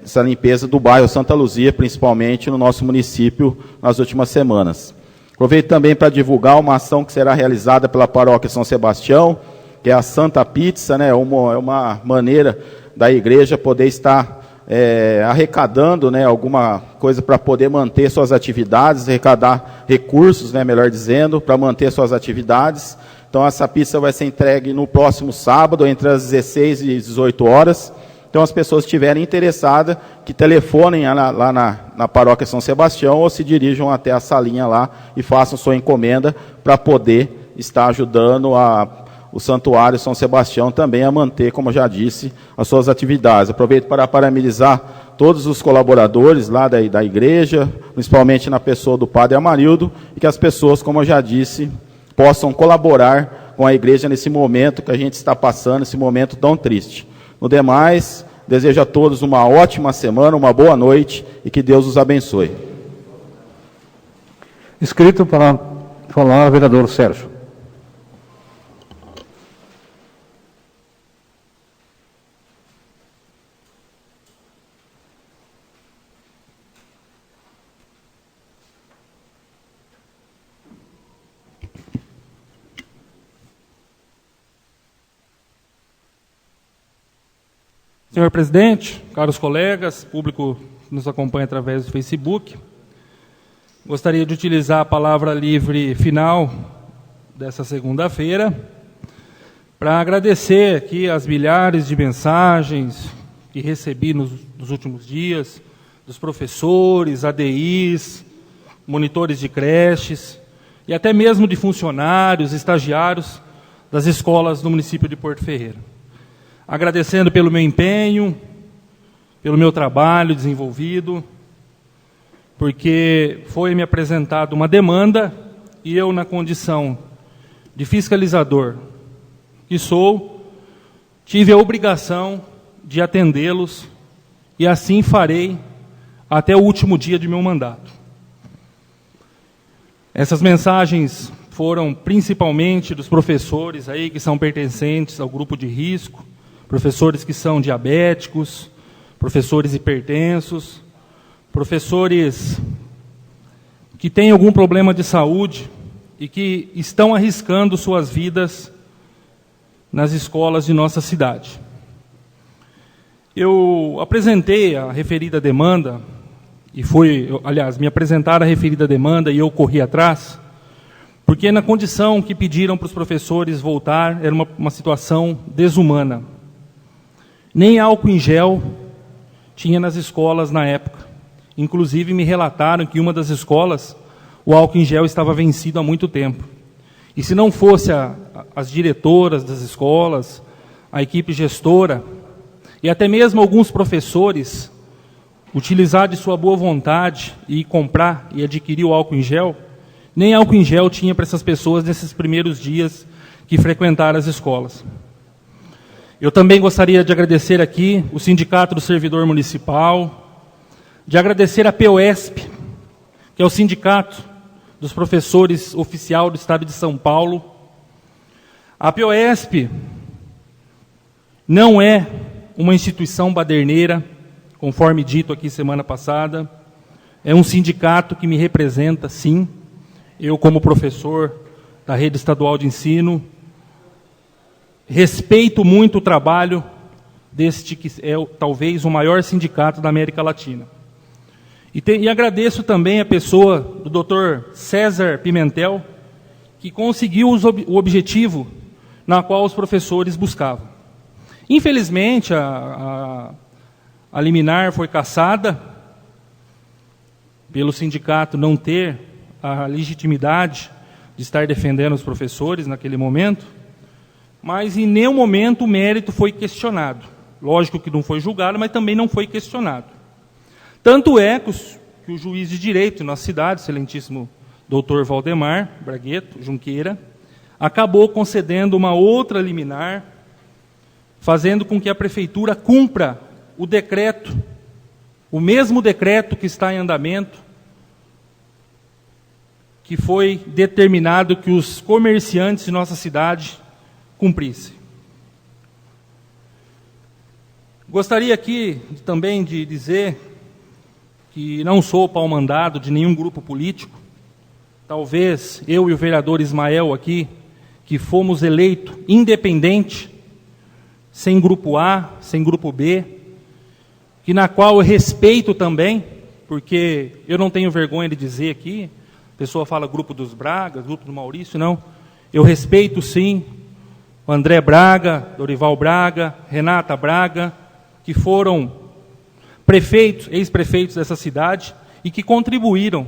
essa limpeza do bairro Santa Luzia, principalmente no nosso município, nas últimas semanas. Aproveito também para divulgar uma ação que será realizada pela Paróquia São Sebastião, que é a Santa Pizza, né? É uma maneira da igreja poder estar arrecadando, né, alguma coisa para poder manter suas atividades, arrecadar recursos, né, melhor dizendo, para manter suas atividades. Então, essa pizza vai ser entregue no próximo sábado, entre as 16 e 18 horas. Então, as pessoas que estiverem interessadas, que telefonem lá na Paróquia São Sebastião ou se dirijam até a salinha lá e façam sua encomenda para poder estar ajudando o Santuário São Sebastião também a manter, como eu já disse, as suas atividades. Aproveito para parabenizar todos os colaboradores lá da igreja, principalmente na pessoa do Padre Amarildo, e que as pessoas, como eu já disse, possam colaborar com a igreja nesse momento que a gente está passando, esse momento tão triste. No demais, desejo a todos uma ótima semana, uma boa noite e que Deus os abençoe. Inscrito para falar, o vereador Sérgio. Senhor presidente, caros colegas, público que nos acompanha através do Facebook, gostaria de utilizar a palavra livre final dessa segunda-feira para agradecer aqui as milhares de mensagens que recebi nos últimos dias, dos professores, ADIs, monitores de creches e até mesmo de funcionários, estagiários das escolas do município de Porto Ferreira. Agradecendo pelo meu empenho, pelo meu trabalho desenvolvido, porque foi me apresentada uma demanda e eu, na condição de fiscalizador que sou, tive a obrigação de atendê-los e assim farei até o último dia de meu mandato. Essas mensagens foram principalmente dos professores aí que são pertencentes ao grupo de risco, professores que são diabéticos, professores hipertensos, professores que têm algum problema de saúde e que estão arriscando suas vidas nas escolas de nossa cidade. Eu apresentei a referida demanda, me apresentaram a referida demanda e eu corri atrás, porque na condição que pediram para os professores voltar, era uma situação desumana. Nem álcool em gel tinha nas escolas na época. Inclusive, me relataram que em uma das escolas, o álcool em gel estava vencido há muito tempo. E se não fosse as diretoras das escolas, a equipe gestora, e até mesmo alguns professores, utilizar de sua boa vontade e comprar e adquirir o álcool em gel, nem álcool em gel tinha para essas pessoas nesses primeiros dias que frequentaram as escolas. Eu também gostaria de agradecer aqui o Sindicato do Servidor Municipal, de agradecer a POESP, que é o Sindicato dos Professores Oficial do Estado de São Paulo. A POESP não é uma instituição baderneira, conforme dito aqui semana passada. É um sindicato que me representa, sim. Eu, como professor da rede estadual de ensino, respeito muito o trabalho deste que é talvez o maior sindicato da América Latina. E agradeço também a pessoa do Dr. César Pimentel, que conseguiu o objetivo na qual os professores buscavam. Infelizmente, a liminar foi cassada pelo sindicato não ter a legitimidade de estar defendendo os professores naquele momento, mas em nenhum momento o mérito foi questionado. Lógico que não foi julgado, mas também não foi questionado. Tanto é que que o juiz de direito de nossa cidade, excelentíssimo doutor Valdemar Bragueto Junqueira, acabou concedendo uma outra liminar, fazendo com que a prefeitura cumpra o decreto, o mesmo decreto que está em andamento, que foi determinado que os comerciantes de nossa cidade cumprissem. Gostaria aqui também de dizer que não sou pau-mandado de nenhum grupo político. Talvez eu e o vereador Ismael aqui, que fomos eleitos independente, sem grupo A, sem grupo B, que na qual eu respeito também, porque eu não tenho vergonha de dizer aqui, a pessoa fala grupo dos Bragas, grupo do Maurício, não. Eu respeito sim o André Braga, Dorival Braga, Renata Braga, que foram prefeitos, ex-prefeitos dessa cidade e que contribuíram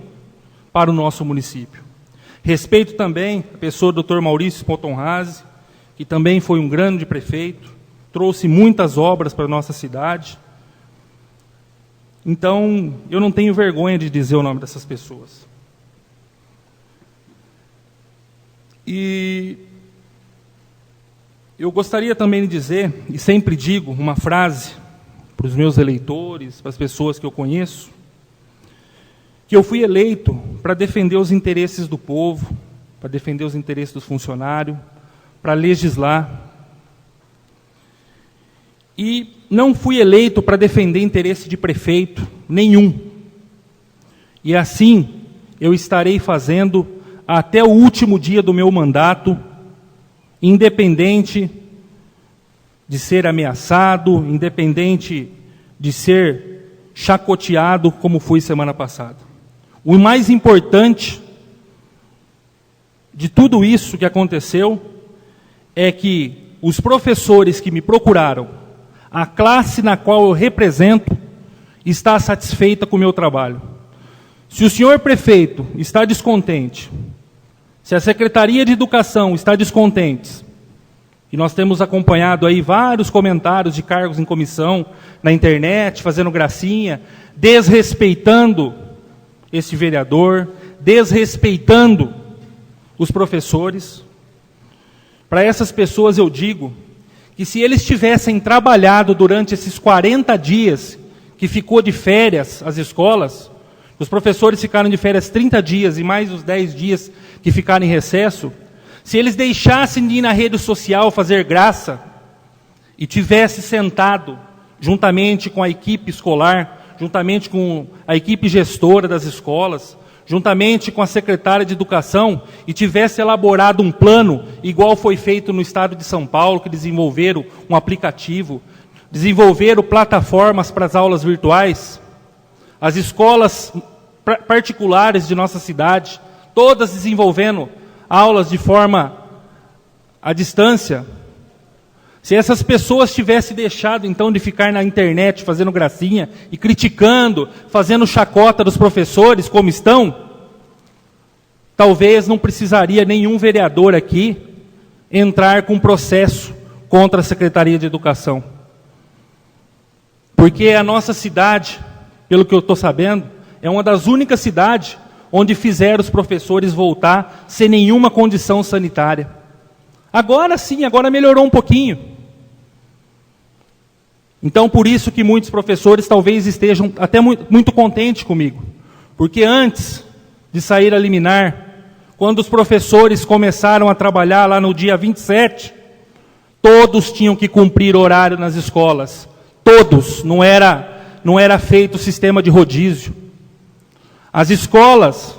para o nosso município. Respeito também a pessoa do Dr. Maurício Potonrazzi, que também foi um grande prefeito, trouxe muitas obras para a nossa cidade. Então, eu não tenho vergonha de dizer o nome dessas pessoas. E eu gostaria também de dizer, e sempre digo uma frase para os meus eleitores, para as pessoas que eu conheço, que eu fui eleito para defender os interesses do povo, para defender os interesses dos funcionários, para legislar. E não fui eleito para defender interesse de prefeito nenhum. E assim eu estarei fazendo até o último dia do meu mandato, independente de ser ameaçado, independente de ser chacoteado, como fui semana passada. O mais importante de tudo isso que aconteceu é que os professores que me procuraram, a classe na qual eu represento, está satisfeita com o meu trabalho. Se o senhor prefeito está descontente, se a Secretaria de Educação está descontente, e nós temos acompanhado aí vários comentários de cargos em comissão, na internet, fazendo gracinha, desrespeitando esse vereador, desrespeitando os professores. Para essas pessoas eu digo que se eles tivessem trabalhado durante esses 40 dias que ficou de férias as escolas, os professores ficaram de férias 30 dias e mais os 10 dias que ficaram em recesso, se eles deixassem de ir na rede social fazer graça e tivesse sentado juntamente com a equipe escolar, juntamente com a equipe gestora das escolas, juntamente com a secretária de Educação, e tivesse elaborado um plano, igual foi feito no estado de São Paulo, que desenvolveram um aplicativo, desenvolveram plataformas para as aulas virtuais, as escolas particulares de nossa cidade, todas desenvolvendo aulas de forma à distância. Se essas pessoas tivessem deixado, então, de ficar na internet fazendo gracinha e criticando, fazendo chacota dos professores, como estão, talvez não precisaria nenhum vereador aqui entrar com processo contra a Secretaria de Educação. Porque a nossa cidade, pelo que eu estou sabendo, é uma das únicas cidades onde fizeram os professores voltar sem nenhuma condição sanitária. Agora sim, agora melhorou um pouquinho. Então, por isso que muitos professores talvez estejam até muito contentes comigo. Porque antes de sair a liminar, quando os professores começaram a trabalhar lá no dia 27, todos tinham que cumprir horário nas escolas. Todos, não era feito o sistema de rodízio. As escolas,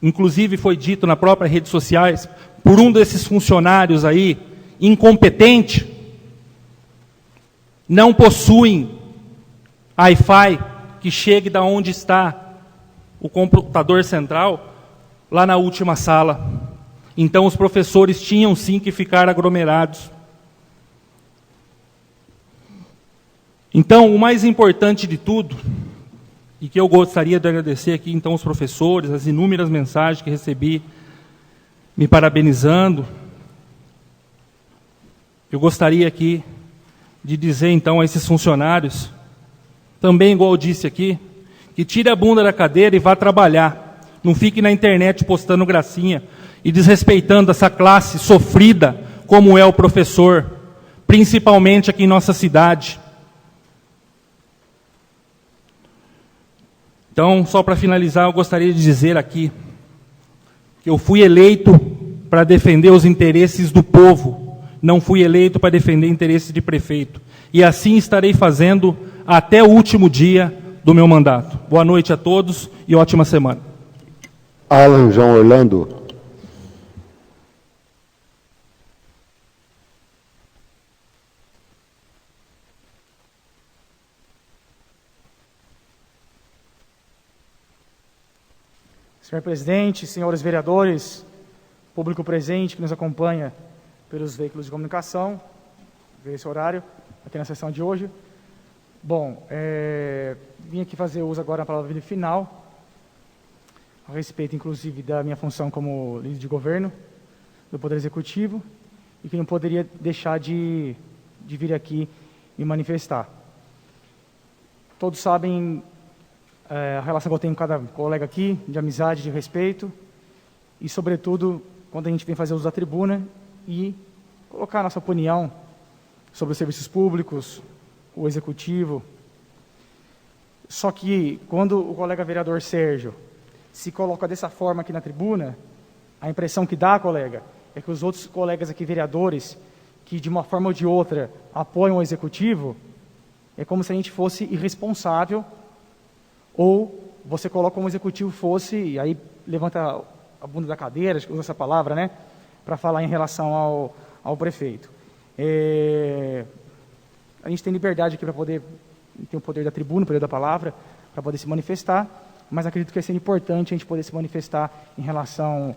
inclusive foi dito na própria redes sociais, por um desses funcionários aí, incompetente, não possuem Wi-Fi que chegue da onde está o computador central, lá na última sala. Então os professores tinham sim que ficar aglomerados. Então, o mais importante de tudo, e que eu gostaria de agradecer aqui, então, aos professores, as inúmeras mensagens que recebi, me parabenizando. Eu gostaria aqui de dizer, então, a esses funcionários, também, igual eu disse aqui, que tire a bunda da cadeira e vá trabalhar. Não fique na internet postando gracinha e desrespeitando essa classe sofrida como é o professor, principalmente aqui em nossa cidade. Então, só para finalizar, eu gostaria de dizer aqui que eu fui eleito para defender os interesses do povo, não fui eleito para defender interesses de prefeito. E assim estarei fazendo até o último dia do meu mandato. Boa noite a todos e ótima semana. Alan João Orlando. Senhor presidente, senhores vereadores, público presente que nos acompanha pelos veículos de comunicação, esse horário, aqui na sessão de hoje. Bom, vim aqui fazer uso agora da palavra final, a respeito, inclusive, da minha função como líder de governo do Poder Executivo, e que não poderia deixar de vir aqui me manifestar. Todos sabem a relação que eu tenho com cada colega aqui, de amizade, de respeito, e, sobretudo, quando a gente vem fazer uso da tribuna e colocar a nossa opinião sobre os serviços públicos, o executivo. Só que, quando o colega vereador Sérgio se coloca dessa forma aqui na tribuna, a impressão que dá, colega, é que os outros colegas aqui, vereadores, que de uma forma ou de outra apoiam o executivo, é como se a gente fosse irresponsável, ou você coloca como o executivo fosse, e aí levanta a bunda da cadeira, acho que usa essa palavra, né, para falar em relação ao prefeito. A gente tem liberdade aqui para poder, tem o poder da tribuna, o poder da palavra, para poder se manifestar, mas acredito que é sempre importante a gente poder se manifestar em relação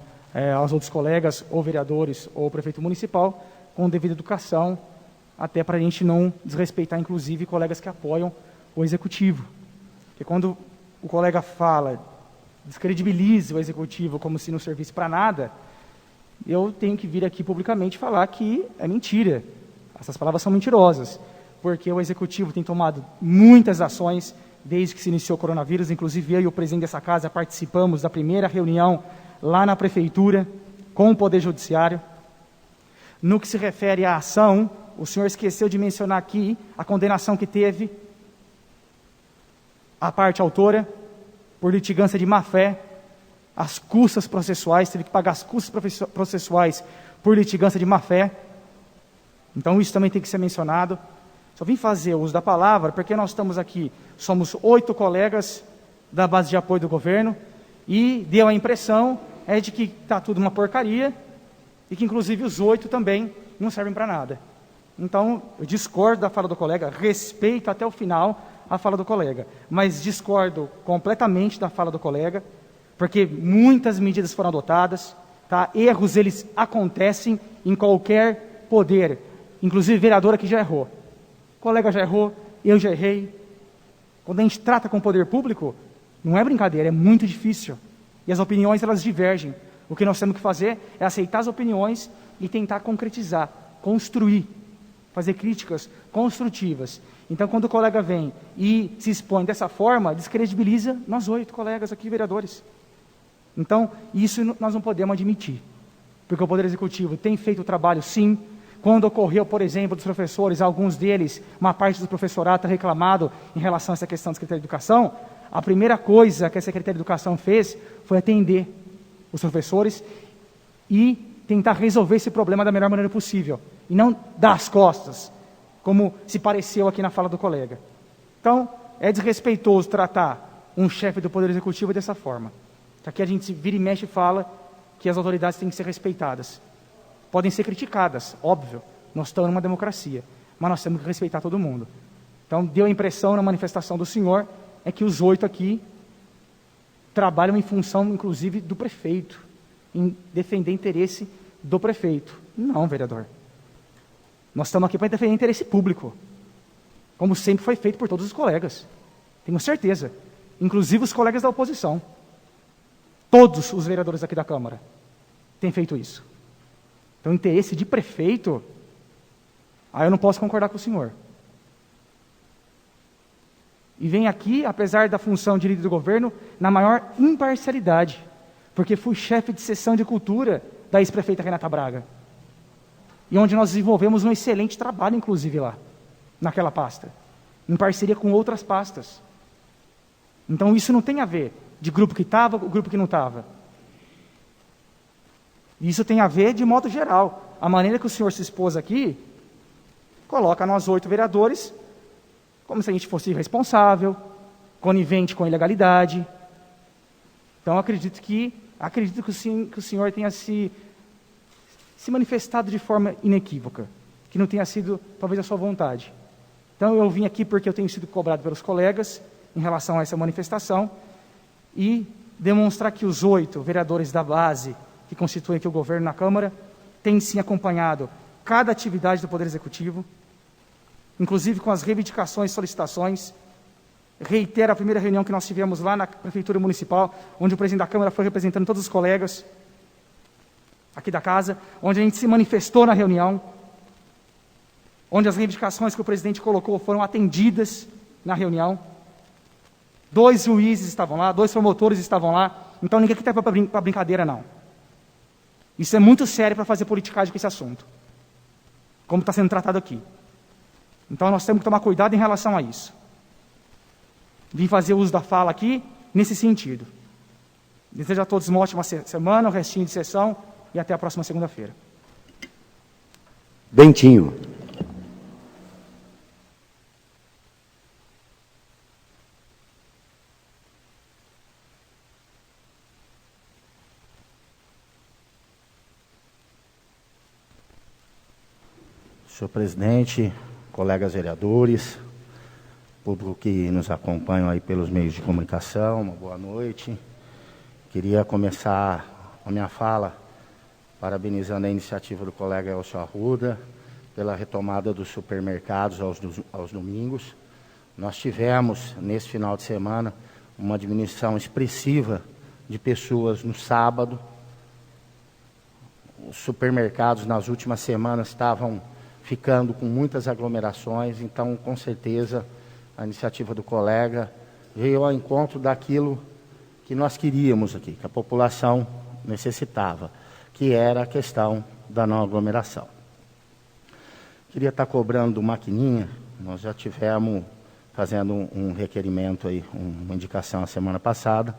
aos outros colegas, ou vereadores, ou prefeito municipal, com devida educação, até para a gente não desrespeitar, inclusive, colegas que apoiam o executivo. Porque quando o colega fala, descredibiliza o executivo como se não servisse para nada, eu tenho que vir aqui publicamente falar que é mentira. Essas palavras são mentirosas, porque o executivo tem tomado muitas ações desde que se iniciou o coronavírus, inclusive eu e o presidente dessa casa participamos da primeira reunião lá na prefeitura com o Poder Judiciário. No que se refere à ação, o senhor esqueceu de mencionar aqui a condenação que teve a parte autora, por litigância de má-fé, as custas processuais, teve que pagar as custas processuais por litigância de má-fé. Então isso também tem que ser mencionado. Só vim fazer uso da palavra porque nós estamos aqui, somos 8 colegas da base de apoio do governo, e deu a impressão de que está tudo uma porcaria, e que inclusive os 8 também não servem para nada. Então, eu discordo da fala do colega, respeito até o final a fala do colega, mas discordo completamente da fala do colega, porque muitas medidas foram adotadas, tá? Erros eles acontecem em qualquer poder, inclusive vereador aqui já errou, o colega já errou, eu já errei. Quando a gente trata com o poder público, não é brincadeira, é muito difícil, e as opiniões elas divergem. O que nós temos que fazer é aceitar as opiniões e tentar concretizar, construir, fazer críticas construtivas. Então, quando o colega vem e se expõe dessa forma, descredibiliza nós 8 colegas aqui, vereadores. Então, isso nós não podemos admitir, porque o Poder Executivo tem feito o trabalho, sim. Quando ocorreu, por exemplo, dos professores, alguns deles, uma parte do professorado está reclamado em relação a essa questão da Secretaria de Educação, a primeira coisa que a Secretaria de Educação fez foi atender os professores e tentar resolver esse problema da melhor maneira possível, e não dar as costas, como se pareceu aqui na fala do colega. Então, é desrespeitoso tratar um chefe do Poder Executivo dessa forma. Aqui a gente vira e mexe e fala que as autoridades têm que ser respeitadas. Podem ser criticadas, óbvio, nós estamos numa democracia, mas nós temos que respeitar todo mundo. Então, deu a impressão na manifestação do senhor, é que os 8 aqui trabalham em função, inclusive, do prefeito, em defender interesse do prefeito. Não, vereador. Nós estamos aqui para defender interesse público, como sempre foi feito por todos os colegas. Tenho certeza. Inclusive os colegas da oposição. Todos os vereadores aqui da Câmara têm feito isso. Então, interesse de prefeito, aí eu não posso concordar com o senhor. E venho aqui, apesar da função de líder do governo, na maior imparcialidade, porque fui chefe de seção de cultura da ex-prefeita Renata Braga. E onde nós desenvolvemos um excelente trabalho, inclusive lá, naquela pasta, em parceria com outras pastas. Então isso não tem a ver de grupo que estava, grupo que não estava. Isso tem a ver de modo geral. A maneira que o senhor se expôs aqui, coloca nós 8 vereadores como se a gente fosse irresponsável, conivente com a ilegalidade. Então acredito que o senhor tenha se manifestado de forma inequívoca, que não tenha sido talvez a sua vontade. Então eu vim aqui porque eu tenho sido cobrado pelos colegas em relação a essa manifestação e demonstrar que os 8 vereadores da base que constituem aqui o governo na Câmara têm sim acompanhado cada atividade do Poder Executivo, inclusive com as reivindicações e solicitações. Reitero a primeira reunião que nós tivemos lá na Prefeitura Municipal, onde o presidente da Câmara foi representando todos os colegas aqui da casa, onde a gente se manifestou na reunião, onde as reivindicações que o presidente colocou foram atendidas na reunião. 2 juízes estavam lá, 2 promotores estavam lá, então ninguém aqui está para brincadeira, não. Isso é muito sério para fazer politicagem com esse assunto, como está sendo tratado aqui. Então nós temos que tomar cuidado em relação a isso. Vim fazer uso da fala aqui nesse sentido. Desejo a todos uma ótima semana, um restinho de sessão e até a próxima segunda-feira. Bentinho. Senhor presidente, colegas vereadores, público que nos acompanha aí pelos meios de comunicação, uma boa noite. Queria começar a minha fala parabenizando a iniciativa do colega Elcio Arruda pela retomada dos supermercados aos domingos. Nós tivemos, nesse final de semana, uma diminuição expressiva de pessoas no sábado. Os supermercados nas últimas semanas estavam ficando com muitas aglomerações, então, com certeza, a iniciativa do colega veio ao encontro daquilo que nós queríamos aqui, que a população necessitava, que era a questão da não aglomeração. Queria estar cobrando maquininha, nós já tivemos fazendo um requerimento aí, uma indicação a semana passada,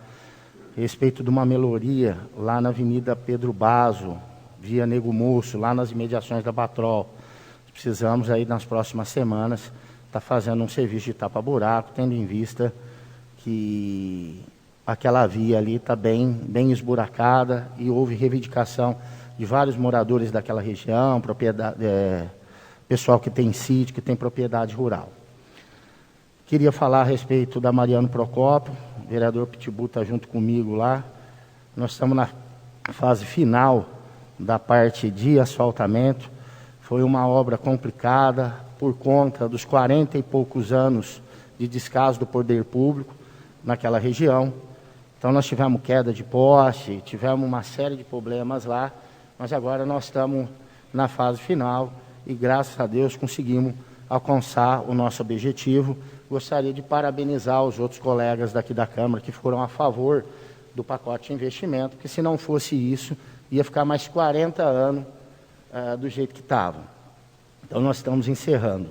a respeito de uma melhoria lá na Avenida Pedro Baso, via Nego Moço, lá nas imediações da Batrol. Precisamos aí nas próximas semanas estar fazendo um serviço de tapa-buraco, tendo em vista que aquela via ali está bem esburacada e houve reivindicação de vários moradores daquela região, pessoal que tem sítio, que tem propriedade rural. Queria falar a respeito da Mariano Procópio, o vereador Pitbull está junto comigo lá. Nós estamos na fase final da parte de asfaltamento. Foi uma obra complicada por conta dos 40 e poucos anos de descaso do poder público naquela região. Então nós tivemos queda de poste, tivemos uma série de problemas lá, mas agora nós estamos na fase final e graças a Deus conseguimos alcançar o nosso objetivo. Gostaria de parabenizar os outros colegas daqui da Câmara que foram a favor do pacote de investimento, porque se não fosse isso, ia ficar mais 40 anos do jeito que estava. Então nós estamos encerrando.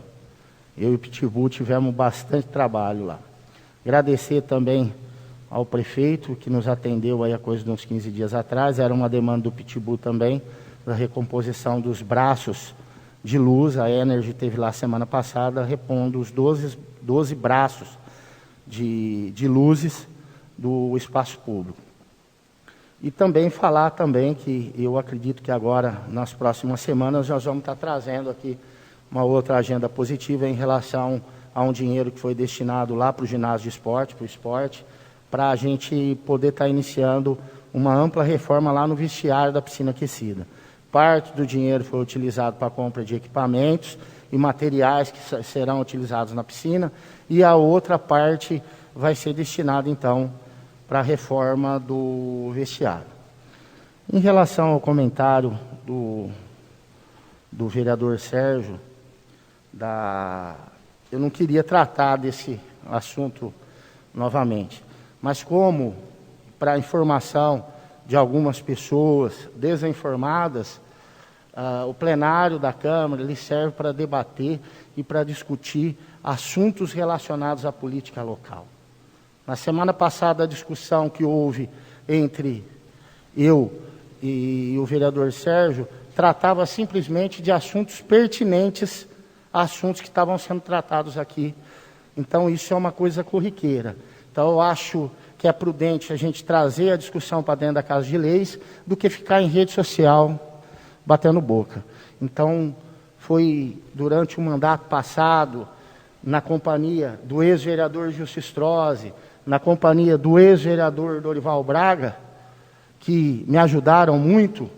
Eu e o Pitbull tivemos bastante trabalho lá. Agradecer também ao prefeito que nos atendeu aí a coisa de uns 15 dias atrás, era uma demanda do Pitbull também, da recomposição dos braços de luz. A Energy teve lá semana passada repondo os 12 braços de luzes do espaço público. E também falar também que eu acredito que agora, nas próximas semanas, nós vamos estar trazendo aqui uma outra agenda positiva em relação a um dinheiro que foi destinado lá para o ginásio de esporte, para o esporte, para a gente poder estar iniciando uma ampla reforma lá no vestiário da piscina aquecida. Parte do dinheiro foi utilizado para a compra de equipamentos e materiais que serão utilizados na piscina, e a outra parte vai ser destinada, então, para a reforma do vestiário. Em relação ao comentário do vereador Sérgio, eu não queria tratar desse assunto novamente. Mas como, para informação de algumas pessoas desinformadas, o plenário da Câmara ele serve para debater e para discutir assuntos relacionados à política local. Na semana passada, a discussão que houve entre eu e o vereador Sérgio tratava simplesmente de assuntos pertinentes a assuntos que estavam sendo tratados aqui. Então, isso é uma coisa corriqueira. Então, eu acho que é prudente a gente trazer a discussão para dentro da Casa de Leis do que ficar em rede social batendo boca. Então, foi durante o mandato passado, na companhia do ex-vereador Gilson Strozzi, na companhia do ex-vereador Dorival Braga, que me ajudaram muito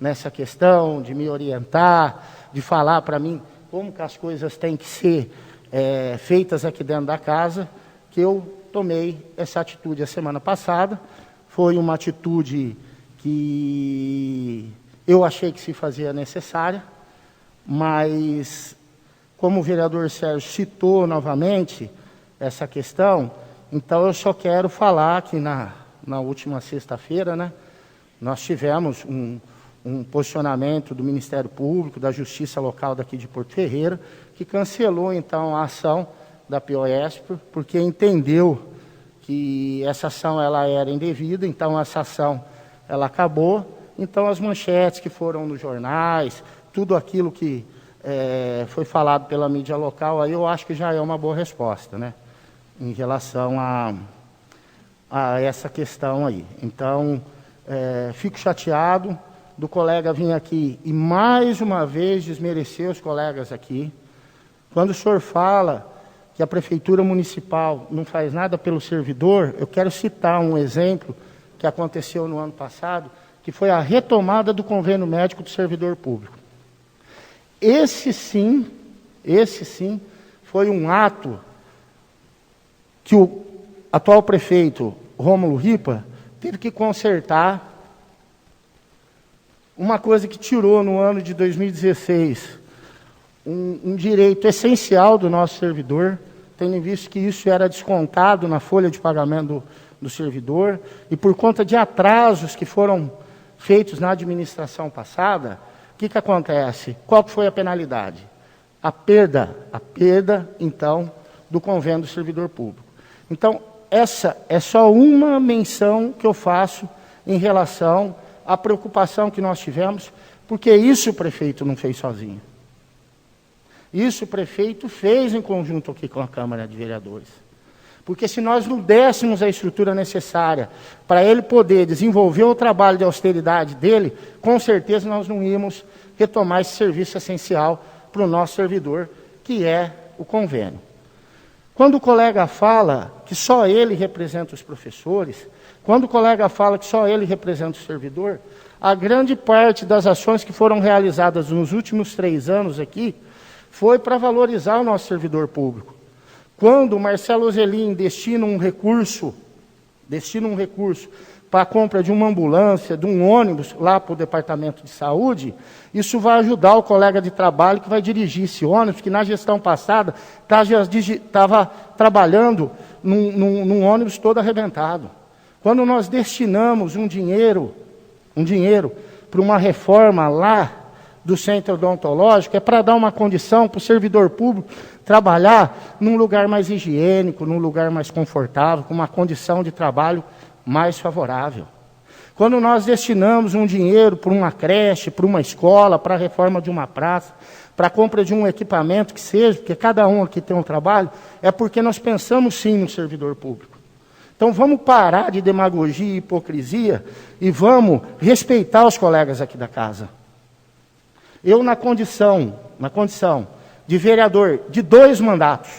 nessa questão, de me orientar, de falar para mim como que as coisas têm que ser feitas aqui dentro da casa, que eu tomei essa atitude a semana passada. Foi uma atitude que eu achei que se fazia necessária, mas como o vereador Sérgio citou novamente essa questão, então eu só quero falar que na última sexta-feira, né, nós tivemos um posicionamento do Ministério Público, da Justiça Local daqui de Porto Ferreira, que cancelou então a ação da POSP, porque entendeu que essa ação ela era indevida, então essa ação ela acabou. Então as manchetes que foram nos jornais, tudo aquilo que foi falado pela mídia local, aí eu acho que já é uma boa resposta, né, em relação a essa questão aí. Então, fico chateado do colega vir aqui e mais uma vez desmerecer os colegas aqui. Quando o senhor fala que a Prefeitura Municipal não faz nada pelo servidor, eu quero citar um exemplo que aconteceu no ano passado, que foi a retomada do convênio médico do servidor público. Esse sim, foi um ato que o atual prefeito, Rômulo Ripa, teve que consertar. Uma coisa que tirou no ano de 2016 um direito essencial do nosso servidor, tendo em vista que isso era descontado na folha de pagamento do servidor, e por conta de atrasos que foram feitos na administração passada, o que acontece? Qual que foi a penalidade? A perda, então, do convênio do servidor público. Então, essa é só uma menção que eu faço em relação à preocupação que nós tivemos, porque isso o prefeito não fez sozinho. Isso o prefeito fez em conjunto aqui com a Câmara de Vereadores. Porque se nós não dessemos a estrutura necessária para ele poder desenvolver o trabalho de austeridade dele, com certeza nós não íamos retomar esse serviço essencial para o nosso servidor, que é o convênio. Quando o colega fala que só ele representa os professores, quando o colega fala que só ele representa o servidor, a grande parte das ações que foram realizadas nos últimos 3 anos aqui foi para valorizar o nosso servidor público. Quando o Marcelo Ozelin destina um recurso para a compra de uma ambulância, de um ônibus lá para o Departamento de Saúde, isso vai ajudar o colega de trabalho que vai dirigir esse ônibus, que na gestão passada estava trabalhando num ônibus todo arrebentado. Quando nós destinamos um dinheiro para uma reforma lá do centro odontológico, é para dar uma condição para o servidor público trabalhar num lugar mais higiênico, num lugar mais confortável, com uma condição de trabalho mais favorável. Quando nós destinamos um dinheiro para uma creche, para uma escola, para a reforma de uma praça, para a compra de um equipamento que seja, porque cada um aqui tem um trabalho, é porque nós pensamos sim no servidor público. Então vamos parar de demagogia e hipocrisia e vamos respeitar os colegas aqui da casa. Eu, na condição de vereador de 2 mandatos,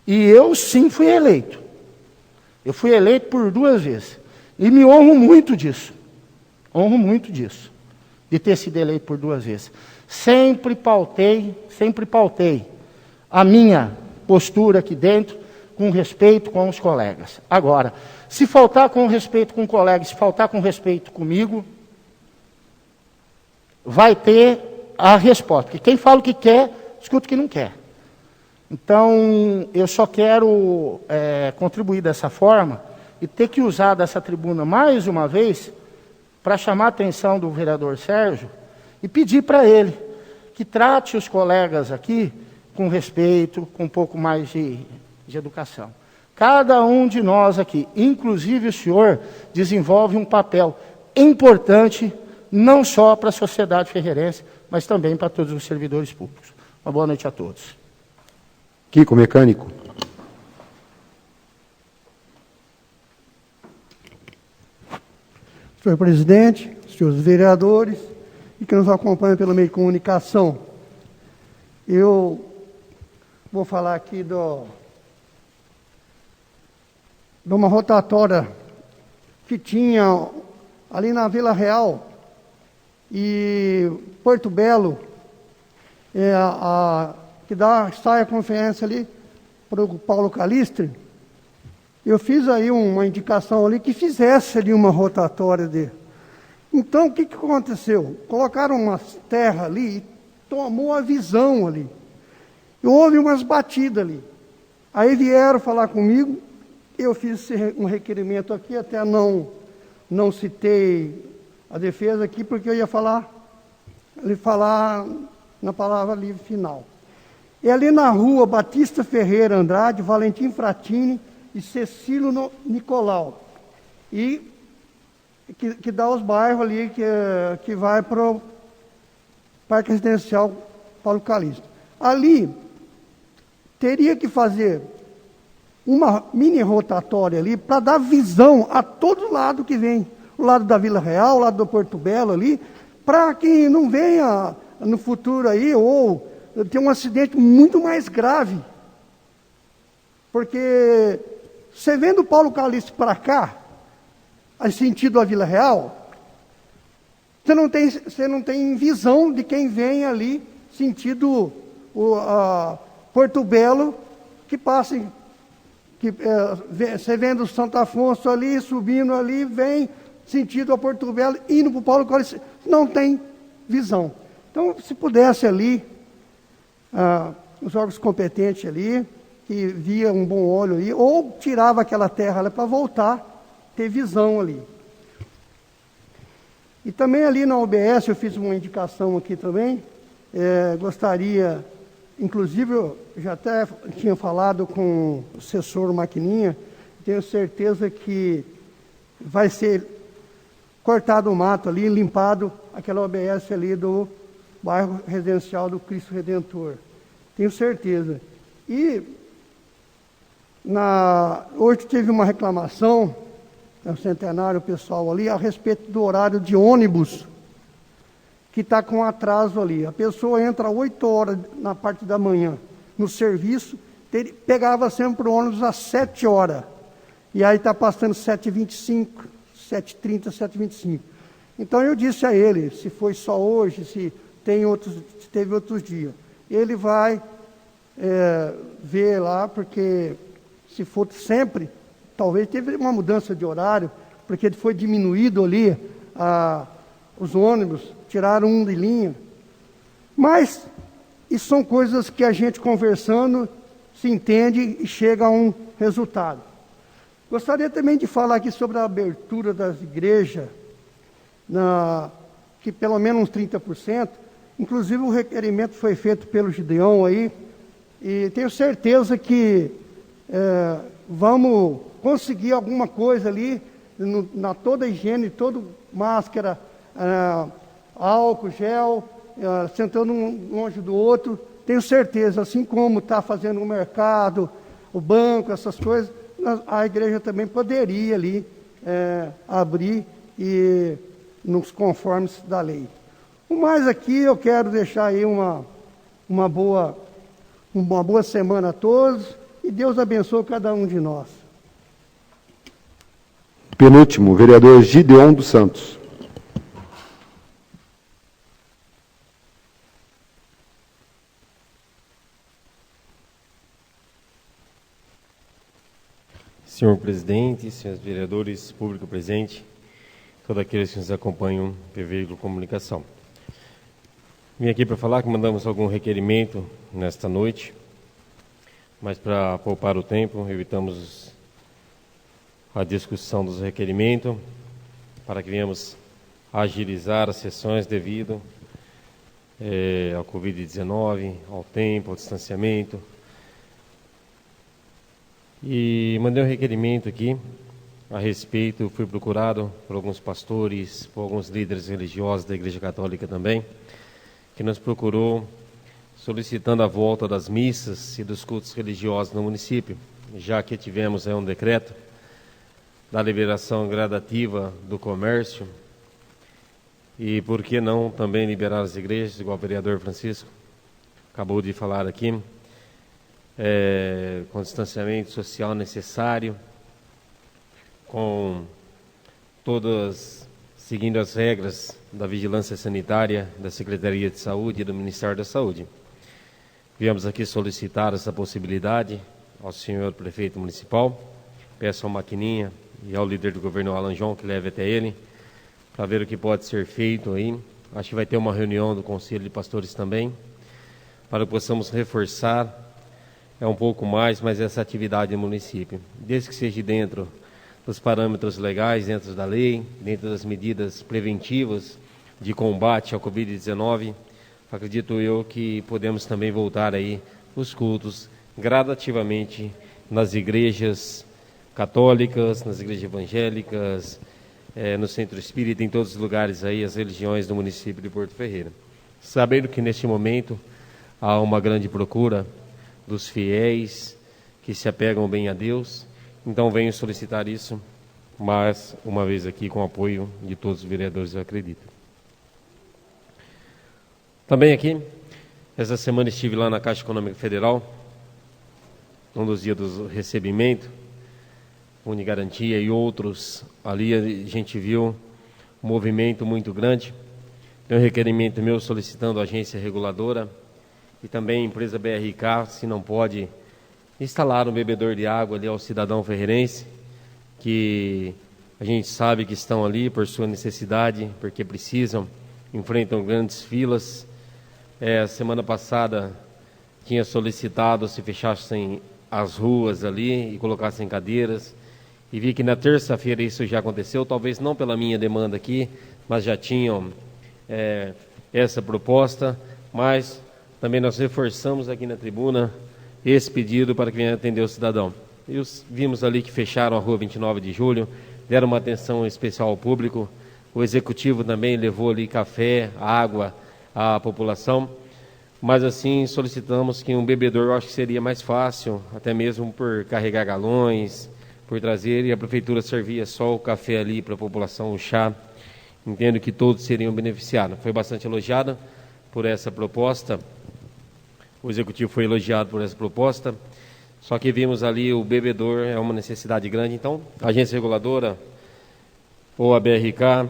e eu sim fui eleito. Eu fui eleito por 2 vezes. E me honro muito disso, de ter sido eleito por 2 vezes. Sempre pautei a minha postura aqui dentro, com respeito com os colegas. Agora, se faltar com respeito com o colega, se faltar com respeito comigo, vai ter a resposta. Porque quem fala o que quer, escuta o que não quer. Então, eu só quero contribuir dessa forma e ter que usar dessa tribuna mais uma vez para chamar a atenção do vereador Sérgio e pedir para ele que trate os colegas aqui com respeito, com um pouco mais de educação. Cada um de nós aqui, inclusive o senhor, desenvolve um papel importante, não só para a sociedade ferreirense, mas também para todos os servidores públicos. Uma boa noite a todos. Kiko, mecânico. Senhor presidente, senhores vereadores e que nos acompanham pelo meio de comunicação, eu vou falar aqui de uma rotatória que tinha ali na Vila Real e Porto Belo, que sai a conferência ali para o Paulo Calistri. Eu fiz aí uma indicação ali que fizesse ali uma rotatória dele. Então, o que aconteceu? Colocaram uma terra ali e tomou a visão ali. E houve umas batidas ali. Aí vieram falar comigo, eu fiz um requerimento aqui, até não citei a defesa aqui, porque eu ia falar na palavra livre final. É ali na rua Batista Ferreira Andrade, Valentim Fratini e Cecílio Nicolau. E que dá os bairros ali que vai para o Parque Residencial Paulo Calixto. Ali teria que fazer uma mini rotatória ali para dar visão a todo lado que vem. O lado da Vila Real, o lado do Porto Belo ali, para que não venha no futuro aí, ou ter um acidente muito mais grave. Porque você vendo o Paulo Calixto para cá, em sentido a Vila Real, você não tem visão de quem vem ali, sentido Porto Belo, que passa, você vendo o Santo Afonso ali, subindo ali, vem sentido a Porto Belo, indo para o Paulo Calixto, não tem visão. Então, se pudesse ali, os órgãos competentes ali, que via um bom olho ali, ou tirava aquela terra ali para voltar, ter visão ali. E também ali na OBS, eu fiz uma indicação aqui também, gostaria, inclusive eu já até tinha falado com o assessor Maquininha, tenho certeza que vai ser cortado o mato ali, limpado aquela OBS ali do bairro residencial do Cristo Redentor. Tenho certeza. E hoje teve uma reclamação, no Centenário, o pessoal ali, a respeito do horário de ônibus, que está com atraso ali. A pessoa entra 8 horas na parte da manhã no serviço, pegava sempre o ônibus às 7 horas. E aí está passando 7h25, 7h30, 7h25. Então eu disse a ele, se foi só hoje, se teve outros dias. Ele vai ver lá, porque se for sempre, talvez teve uma mudança de horário, porque foi diminuído ali os ônibus, tiraram um de linha. Mas isso são coisas que a gente conversando se entende e chega a um resultado. Gostaria também de falar aqui sobre a abertura das igrejas, que pelo menos uns 30%, inclusive o requerimento foi feito pelo Gideão aí, e tenho certeza que vamos conseguir alguma coisa ali, na toda a higiene, toda máscara, álcool, gel, sentando um longe do outro. Tenho certeza, assim como está fazendo o mercado, o banco, essas coisas, a igreja também poderia ali abrir e nos conformes da lei. O mais aqui, eu quero deixar aí uma boa semana a todos e Deus abençoe cada um de nós. Penúltimo, vereador Gideon dos Santos. Senhor presidente, senhores vereadores, público presente, todos aqueles que nos acompanham pelo veículo de comunicação. Vim aqui para falar que mandamos algum requerimento nesta noite, mas para poupar o tempo, evitamos a discussão dos requerimentos, para que venhamos agilizar as sessões devido ao Covid-19, ao tempo, ao distanciamento. E mandei um requerimento aqui a respeito, fui procurado por alguns pastores, por alguns líderes religiosos da Igreja Católica também, que nos procurou solicitando a volta das missas e dos cultos religiosos no município, já que tivemos um decreto da liberação gradativa do comércio, e por que não também liberar as igrejas, igual o vereador Francisco acabou de falar aqui, com distanciamento social necessário, com todas seguindo as regras da vigilância sanitária da Secretaria de Saúde e do Ministério da Saúde. Viemos aqui solicitar essa possibilidade ao senhor prefeito municipal, peço ao Maquininha e ao líder do governo, Alan João, que leve até ele, para ver o que pode ser feito aí. Acho que vai ter uma reunião do Conselho de Pastores também, para que possamos reforçar um pouco mais, mas essa atividade no município, desde que seja dentro dos parâmetros legais, dentro da lei, dentro das medidas preventivas de combate ao Covid-19, acredito eu que podemos também voltar aí os cultos gradativamente nas igrejas católicas, nas igrejas evangélicas, no Centro Espírita, em todos os lugares aí, as religiões do município de Porto Ferreira. Sabendo que neste momento há uma grande procura dos fiéis que se apegam bem a Deus, então venho solicitar isso, mas uma vez aqui com o apoio de todos os vereadores, eu acredito. Também aqui, essa semana estive lá na Caixa Econômica Federal, um dos dias do recebimento, Unigarantia e outros, ali a gente viu um movimento muito grande. Tem um requerimento meu solicitando a agência reguladora e também a empresa BRK, se não pode instalar um bebedor de água ali ao cidadão ferreirense, que a gente sabe que estão ali por sua necessidade, porque precisam, enfrentam grandes filas. Semana passada tinha solicitado se fechassem as ruas ali e colocassem cadeiras, e vi que na terça-feira isso já aconteceu, talvez não pela minha demanda aqui, mas já tinham essa proposta, mas também nós reforçamos aqui na tribuna esse pedido para que venha atender o cidadão. E vimos ali que fecharam a rua 29 de julho, deram uma atenção especial ao público, o executivo também levou ali café, água à população, mas assim solicitamos que um bebedor, eu acho que seria mais fácil, até mesmo por carregar galões, por trazer, e a prefeitura servia só o café ali para a população, o chá. Entendo que todos seriam beneficiados. Foi bastante elogiada por essa proposta, o executivo foi elogiado por essa proposta, só que vimos ali o bebedor é uma necessidade grande, então a agência reguladora ou a BRK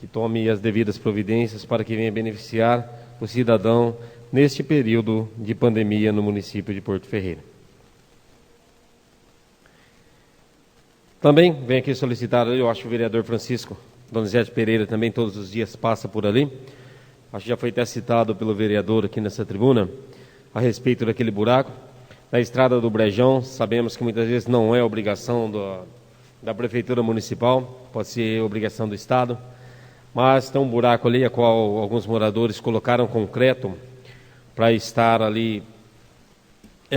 que tome as devidas providências para que venha beneficiar o cidadão neste período de pandemia no município de Porto Ferreira. Também venho aqui solicitar, eu acho que o vereador Francisco Donizete Pereira também todos os dias passa por ali, acho que já foi até citado pelo vereador aqui nessa tribuna, a respeito daquele buraco, da estrada do Brejão. Sabemos que muitas vezes não é obrigação da Prefeitura Municipal, pode ser obrigação do Estado, mas tem um buraco ali, a qual alguns moradores colocaram concreto para estar ali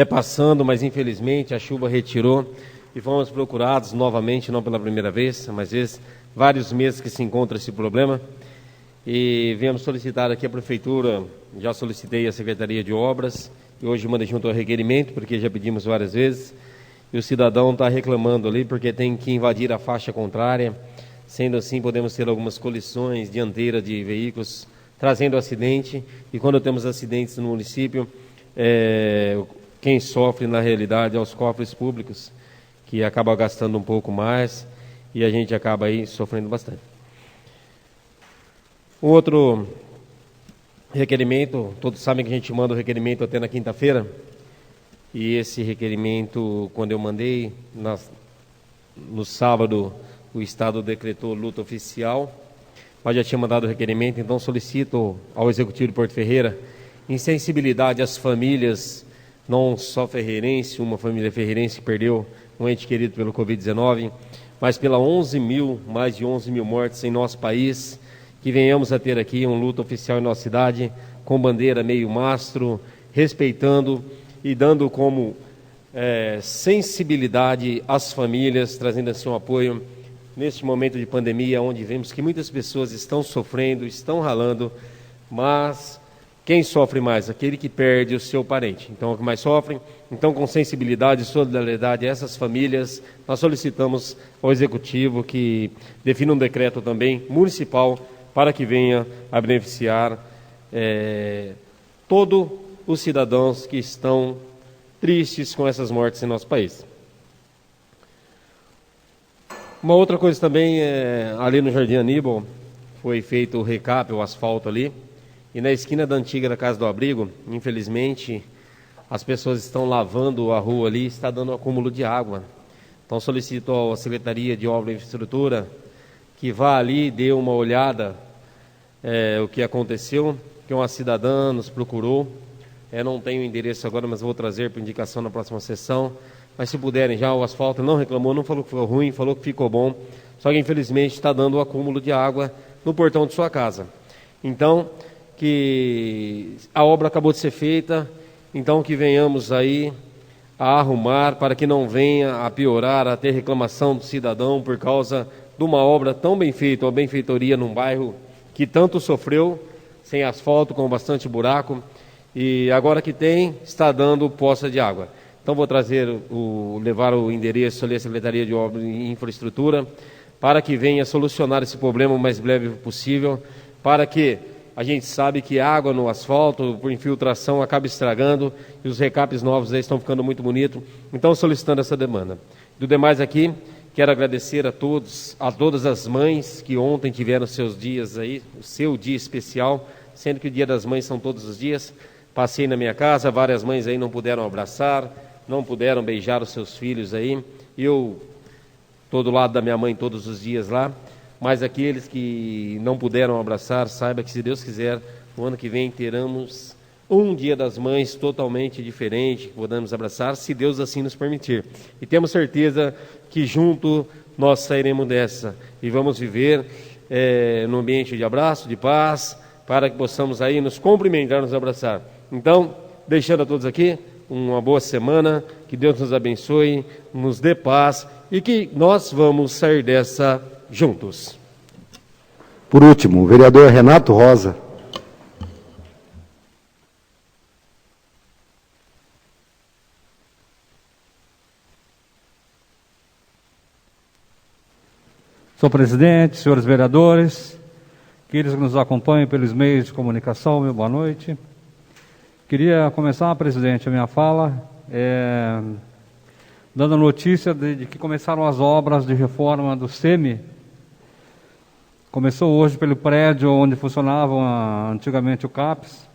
passando, mas infelizmente a chuva retirou e fomos procurados novamente, não pela primeira vez, mas vezes, vários meses que se encontra esse problema, e viemos solicitar aqui a Prefeitura, já solicitei a Secretaria de Obras, e hoje mandei junto ao requerimento, porque já pedimos várias vezes, e o cidadão está reclamando ali, porque tem que invadir a faixa contrária, sendo assim podemos ter algumas colisões dianteiras de veículos, trazendo acidente, e quando temos acidentes no município, quem sofre na realidade é os cofres públicos, que acaba gastando um pouco mais, e a gente acaba aí sofrendo bastante. Um outro requerimento, todos sabem que a gente manda o requerimento até na quinta-feira, e esse requerimento, quando eu mandei, no sábado, o Estado decretou luta oficial, mas já tinha mandado o requerimento, então solicito ao Executivo de Porto Ferreira insensibilidade às famílias não só ferreirense, uma família ferreirense que perdeu um ente querido pelo Covid-19, mas pela mais de 11 mil mortes em nosso país, que venhamos a ter aqui um luto oficial em nossa cidade, com bandeira meio mastro, respeitando e dando como sensibilidade às famílias, trazendo assim um apoio neste momento de pandemia, onde vemos que muitas pessoas estão sofrendo, estão ralando, mas quem sofre mais? Aquele que perde o seu parente. Então, o que mais sofrem. Então, com sensibilidade e solidariedade a essas famílias, nós solicitamos ao Executivo que defina um decreto também municipal para que venha a beneficiar todos os cidadãos que estão tristes com essas mortes em nosso país. Uma outra coisa também, ali no Jardim Aníbal, foi feito o recap, o asfalto ali, e na esquina da antiga da Casa do Abrigo, infelizmente, as pessoas estão lavando a rua ali, está dando um acúmulo de água. Então solicito à Secretaria de Obra e Infraestrutura que vá ali, dê uma olhada o que aconteceu, que uma cidadã nos procurou. Não tenho o endereço agora, mas vou trazer para indicação na próxima sessão. Mas se puderem, já o asfalto não reclamou, não falou que foi ruim, falou que ficou bom. Só que infelizmente está dando um acúmulo de água no portão de sua casa. Então, que a obra acabou de ser feita, então que venhamos aí a arrumar para que não venha a piorar, a ter reclamação do cidadão por causa de uma obra tão bem feita, uma benfeitoria num bairro que tanto sofreu, sem asfalto, com bastante buraco, e agora que tem, está dando poça de água. Então vou levar o endereço ali à Secretaria de Obra e Infraestrutura para que venha solucionar esse problema o mais breve possível, para que a gente sabe que água no asfalto, por infiltração, acaba estragando e os recapes novos aí estão ficando muito bonitos. Então, solicitando essa demanda. Do demais aqui, quero agradecer a todas as mães que ontem tiveram seus dias aí, o seu dia especial, sendo que o Dia das Mães são todos os dias. Passei na minha casa, várias mães aí não puderam abraçar, não puderam beijar os seus filhos aí. Eu estou do lado da minha mãe todos os dias lá. Mas aqueles que não puderam abraçar, saiba que, se Deus quiser, no ano que vem teremos um Dia das Mães totalmente diferente, que podemos abraçar, se Deus assim nos permitir. E temos certeza que junto nós sairemos dessa e vamos viver num ambiente de abraço, de paz, para que possamos aí nos cumprimentar, nos abraçar. Então, deixando a todos aqui uma boa semana, que Deus nos abençoe, nos dê paz e que nós vamos sair dessa juntos. Por último, o vereador Renato Rosa. Senhor presidente, senhores vereadores, aqueles que nos acompanham pelos meios de comunicação, meu boa noite. Queria começar, presidente, a minha fala dando a notícia de que começaram as obras de reforma do SEMI. Começou hoje pelo prédio onde funcionava antigamente o CAPES,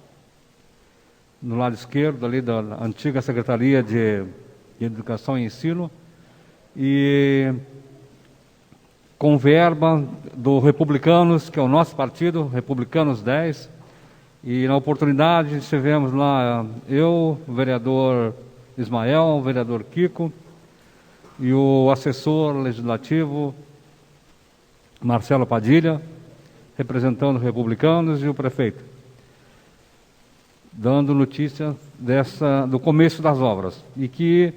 no lado esquerdo ali da antiga Secretaria de Educação e Ensino, e com verba do Republicanos, que é o nosso partido, Republicanos 10, e na oportunidade estivemos lá eu, o vereador Ismael, o vereador Kiko, e o assessor legislativo Marcelo Padilha, representando os Republicanos, e o prefeito, dando notícia do começo das obras, e que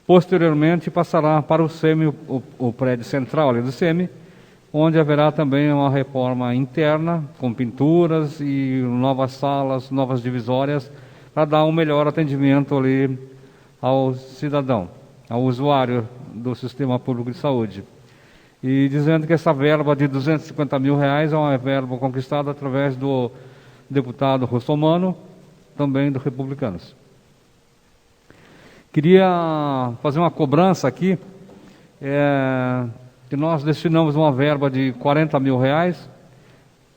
posteriormente passará para o SEMI, o prédio central ali do SEMI, onde haverá também uma reforma interna, com pinturas e novas salas, novas divisórias, para dar um melhor atendimento ali ao cidadão, ao usuário do Sistema Público de Saúde. E dizendo que essa verba de R$250 mil é uma verba conquistada através do deputado Russomano, também do Republicanos. Queria fazer uma cobrança aqui, que nós destinamos uma verba de R$40 mil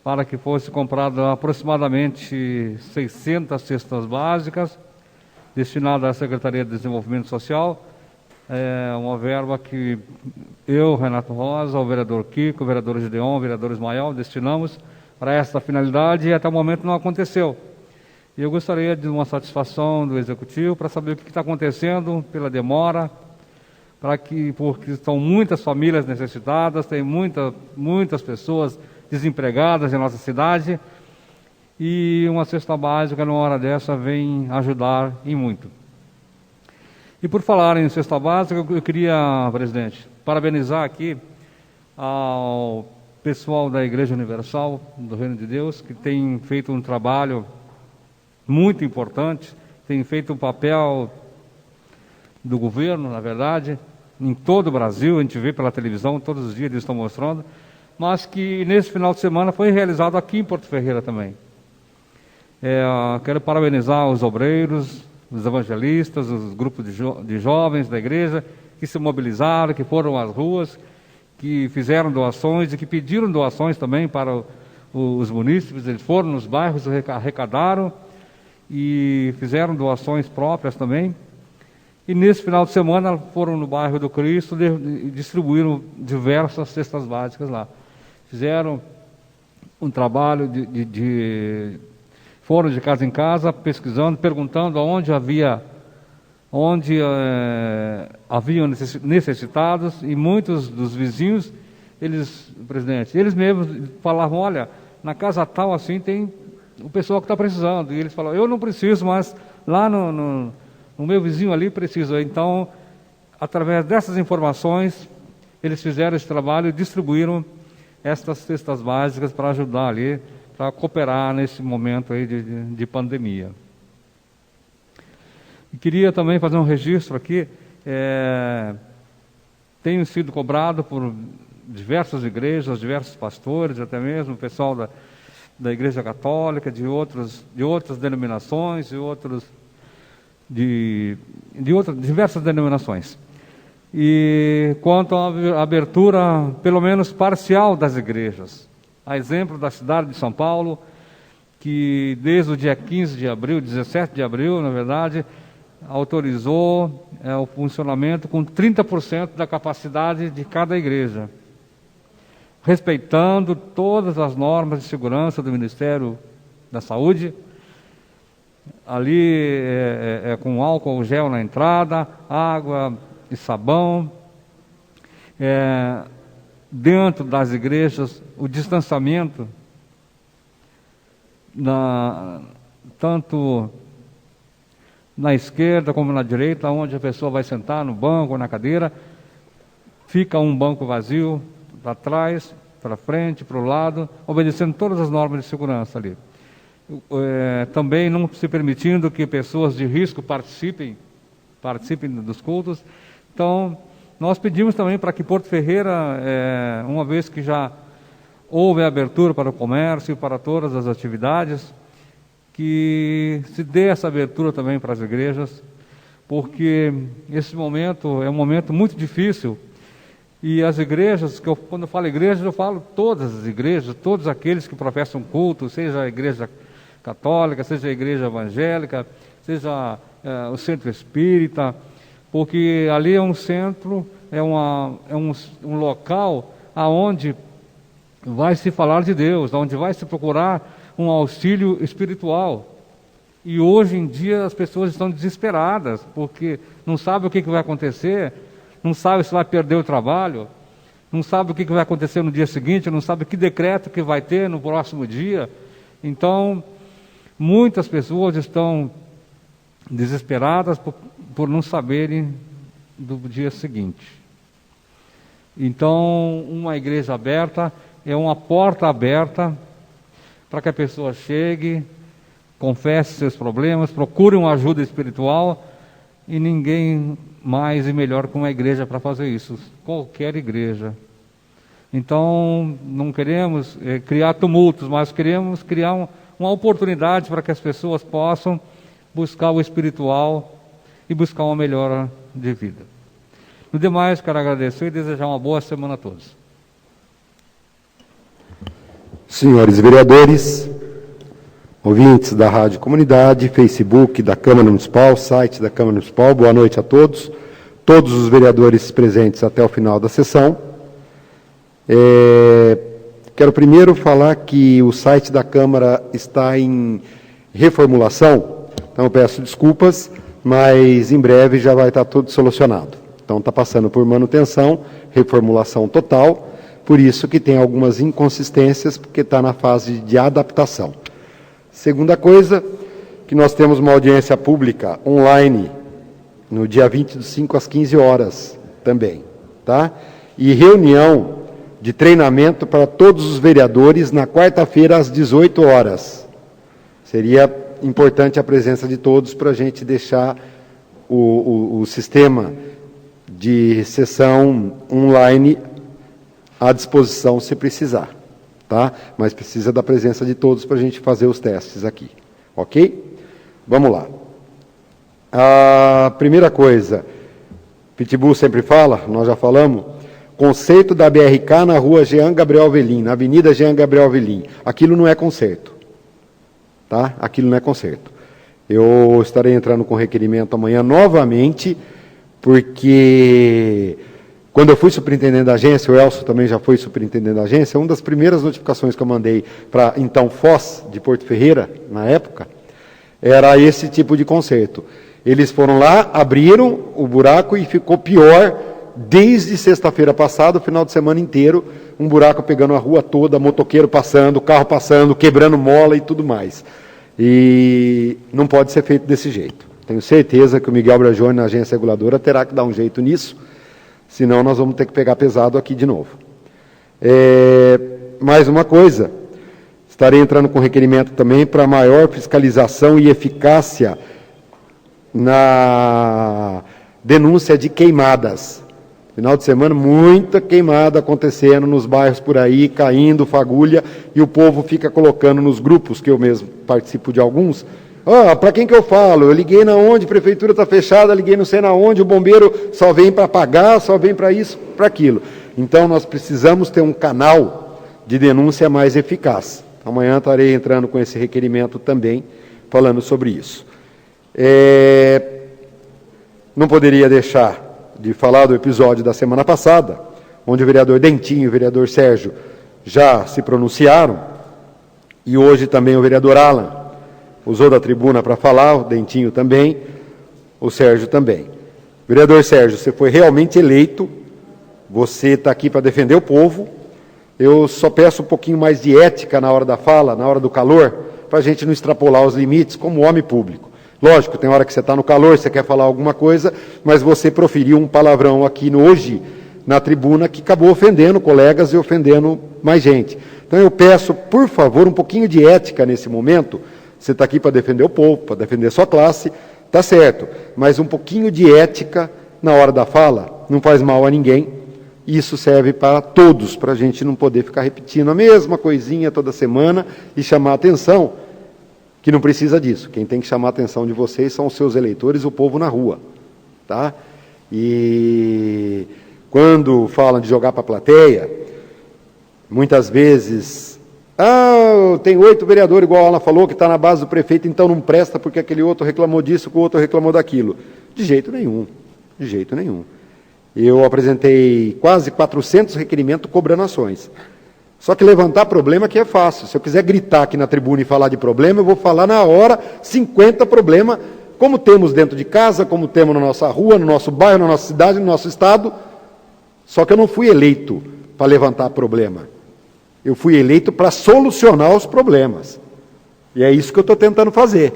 para que fosse comprado aproximadamente 600 cestas básicas, destinada à Secretaria de Desenvolvimento Social. Uma verba que eu, Renato Rosa, o vereador Kiko, o vereador Gideon, o vereador Ismael, destinamos para essa finalidade, e até o momento não aconteceu. E eu gostaria de uma satisfação do Executivo para saber o que está acontecendo pela demora, porque estão muitas famílias necessitadas, tem muitas pessoas desempregadas em nossa cidade, e uma cesta básica, numa hora dessa, vem ajudar em muito. E por falar em cesta básica, eu queria, presidente, parabenizar aqui ao pessoal da Igreja Universal do Reino de Deus, que tem feito um trabalho muito importante, tem feito um papel do governo, na verdade, em todo o Brasil, a gente vê pela televisão, todos os dias eles estão mostrando, mas que nesse final de semana foi realizado aqui em Porto Ferreira também. Quero parabenizar os obreiros, os evangelistas, os grupos de jovens da igreja, que se mobilizaram, que foram às ruas, que fizeram doações e que pediram doações também para os munícipes. Eles foram nos bairros, arrecadaram e fizeram doações próprias também. E nesse final de semana foram no bairro do Cristo e distribuíram diversas cestas básicas lá. Fizeram um trabalho foram de casa em casa, pesquisando, perguntando onde haviam necessitados, e muitos dos vizinhos, eles mesmos falavam, olha, na casa tal assim tem o pessoal que está precisando. E eles falavam, eu não preciso, mas lá no meu vizinho ali precisa. Então, através dessas informações, eles fizeram esse trabalho e distribuíram estas cestas básicas para ajudar ali, para cooperar nesse momento aí de pandemia. E queria também fazer um registro aqui, tenho sido cobrado por diversas igrejas, diversos pastores, até mesmo o pessoal da Igreja Católica, de outras denominações, diversas denominações. E quanto à abertura, pelo menos parcial, das igrejas. A exemplo da cidade de São Paulo, que desde o dia 15 de abril, 17 de abril, na verdade, autorizou o funcionamento com 30% da capacidade de cada igreja, respeitando todas as normas de segurança do Ministério da Saúde. Ali com álcool gel na entrada, água e sabão. Dentro das igrejas, o distanciamento, tanto na esquerda como na direita, onde a pessoa vai sentar, no banco ou na cadeira, fica um banco vazio, para trás, para frente, para o lado, obedecendo todas as normas de segurança ali. Também não se permitindo que pessoas de risco participem dos cultos. Então, nós pedimos também para que Porto Ferreira, uma vez que já houve a abertura para o comércio e para todas as atividades, que se dê essa abertura também para as igrejas, porque esse momento é um momento muito difícil. E as igrejas, quando eu falo igrejas, eu falo todas as igrejas, todos aqueles que professam culto, seja a igreja católica, seja a igreja evangélica, seja o centro espírita, porque ali é um centro, é um local aonde vai se falar de Deus, onde vai se procurar um auxílio espiritual. E hoje em dia as pessoas estão desesperadas, porque não sabem o que vai acontecer, não sabem se vai perder o trabalho, não sabem o que vai acontecer no dia seguinte, não sabem que decreto que vai ter no próximo dia. Então, muitas pessoas estão desesperadas por não saberem do dia seguinte. Então, uma igreja aberta é uma porta aberta para que a pessoa chegue, confesse seus problemas, procure uma ajuda espiritual, e ninguém mais e melhor que uma igreja para fazer isso, qualquer igreja. Então, não queremos criar tumultos, mas queremos criar uma oportunidade para que as pessoas possam buscar o espiritual e buscar uma melhora de vida. No demais, quero agradecer e desejar uma boa semana a todos. Senhores vereadores, ouvintes da Rádio Comunidade, Facebook da Câmara Municipal, site da Câmara Municipal, boa noite a todos. Todos os vereadores presentes até o final da sessão. Quero primeiro falar que o site da Câmara está em reformulação. Então, eu peço desculpas, mas em breve já vai estar tudo solucionado. Então, está passando por manutenção, reformulação total, por isso que tem algumas inconsistências, porque está na fase de adaptação. Segunda coisa, que nós temos uma audiência pública online, no dia 20 do 5 às 15 horas também, tá? E reunião de treinamento para todos os vereadores na quarta-feira às 18 horas. Seria importante a presença de todos para a gente deixar o sistema de sessão online à disposição se precisar, tá? Mas precisa da presença de todos para a gente fazer os testes aqui, ok? Vamos lá. A primeira coisa, Pitbull sempre fala, nós já falamos, conserto da BRK na rua Jean Gabriel Avelim, na Avenida Jean Gabriel Avelim. Aquilo não é conserto, tá? Aquilo não é conserto. Eu estarei entrando com requerimento amanhã novamente, porque quando eu fui superintendente da agência, o Elcio também já foi superintendente da agência, uma das primeiras notificações que eu mandei para, então, Foz, de Porto Ferreira, na época, era esse tipo de conserto. Eles foram lá, abriram o buraco e ficou pior desde sexta-feira passada, o final de semana inteiro, um buraco pegando a rua toda, motoqueiro passando, carro passando, quebrando mola e tudo mais. E não pode ser feito desse jeito. Tenho certeza que o Miguel Brajone, na agência reguladora, terá que dar um jeito nisso, senão nós vamos ter que pegar pesado aqui de novo. Mais uma coisa, estarei entrando com requerimento também para maior fiscalização e eficácia na denúncia de queimadas. Final de semana, muita queimada acontecendo nos bairros por aí, caindo, fagulha, e o povo fica colocando nos grupos, que eu mesmo participo de alguns, para quem que eu falo? Eu liguei na onde, a prefeitura está fechada, liguei não sei na onde, o bombeiro só vem para pagar, só vem para isso, para aquilo. Então, nós precisamos ter um canal de denúncia mais eficaz. Amanhã estarei entrando com esse requerimento também, falando sobre isso. Não poderia deixar de falar do episódio da semana passada, onde o vereador Dentinho e o vereador Sérgio já se pronunciaram, e hoje também o vereador Alan usou da tribuna para falar, o Dentinho também, o Sérgio também. Vereador Sérgio, você foi realmente eleito, você está aqui para defender o povo, eu só peço um pouquinho mais de ética na hora da fala, na hora do calor, para a gente não extrapolar os limites como homem público. Lógico, tem hora que você está no calor, você quer falar alguma coisa, mas você proferiu um palavrão aqui hoje, na tribuna, que acabou ofendendo colegas e ofendendo mais gente. Então eu peço, por favor, um pouquinho de ética nesse momento. Você está aqui para defender o povo, para defender sua classe, está certo, mas um pouquinho de ética na hora da fala não faz mal a ninguém. Isso serve para todos, para a gente não poder ficar repetindo a mesma coisinha toda semana e chamar a atenção, que não precisa disso. Quem tem que chamar a atenção de vocês são os seus eleitores, o povo na rua. Tá? E quando falam de jogar para a plateia, muitas vezes, tem 8 vereadores, igual a Ana falou, que está na base do prefeito, então não presta porque aquele outro reclamou disso, que o outro reclamou daquilo. De jeito nenhum, de jeito nenhum. Eu apresentei quase 400 requerimentos cobrando ações. Só que levantar problema que é fácil. Se eu quiser gritar aqui na tribuna e falar de problema, eu vou falar na hora 50 problemas, como temos dentro de casa, como temos na nossa rua, no nosso bairro, na nossa cidade, no nosso estado. Só que eu não fui eleito para levantar problema. Eu fui eleito para solucionar os problemas. E é isso que eu estou tentando fazer.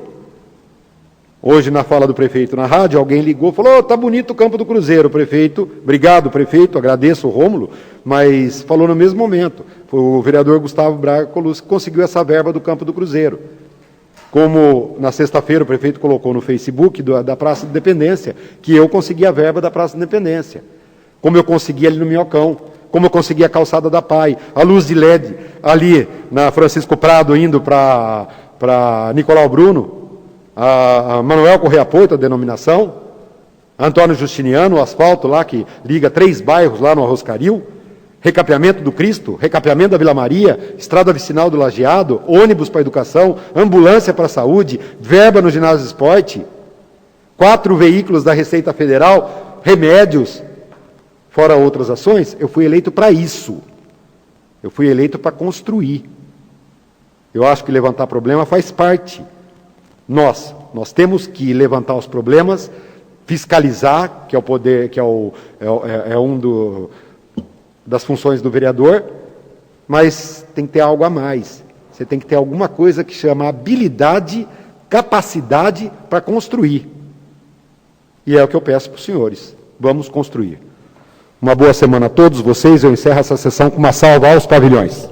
Hoje, na fala do prefeito na rádio, alguém ligou e falou, está bonito o campo do Cruzeiro, prefeito. Obrigado, prefeito, agradeço o Rômulo, mas falou no mesmo momento. Foi o vereador Gustavo Braga Colucci que conseguiu essa verba do campo do Cruzeiro. Como na sexta-feira o prefeito colocou no Facebook da Praça da Independência, que eu consegui a verba da Praça da Independência. Como eu consegui ali no Minhocão, como eu consegui a calçada da PAI, a luz de LED ali na Francisco Prado, indo para Nicolau Bruno, a Manuel Correia Porto, a denominação, Antônio Justiniano, o asfalto lá que liga 3 bairros lá no Arroscaril, recapeamento do Cristo, recapeamento da Vila Maria, estrada vicinal do Lajeado, ônibus para educação, ambulância para a saúde, verba no ginásio de esporte, 4 veículos da Receita Federal, remédios, fora outras ações. Eu fui eleito para isso. Eu fui eleito para construir. Eu acho que levantar problema faz parte Nós temos que levantar os problemas, fiscalizar, que é o poder, que das funções do vereador, mas tem que ter algo a mais. Você tem que ter alguma coisa que chama habilidade, capacidade para construir. E é o que eu peço para os senhores. Vamos construir. Uma boa semana a todos vocês. Eu encerro essa sessão com uma salva aos pavilhões.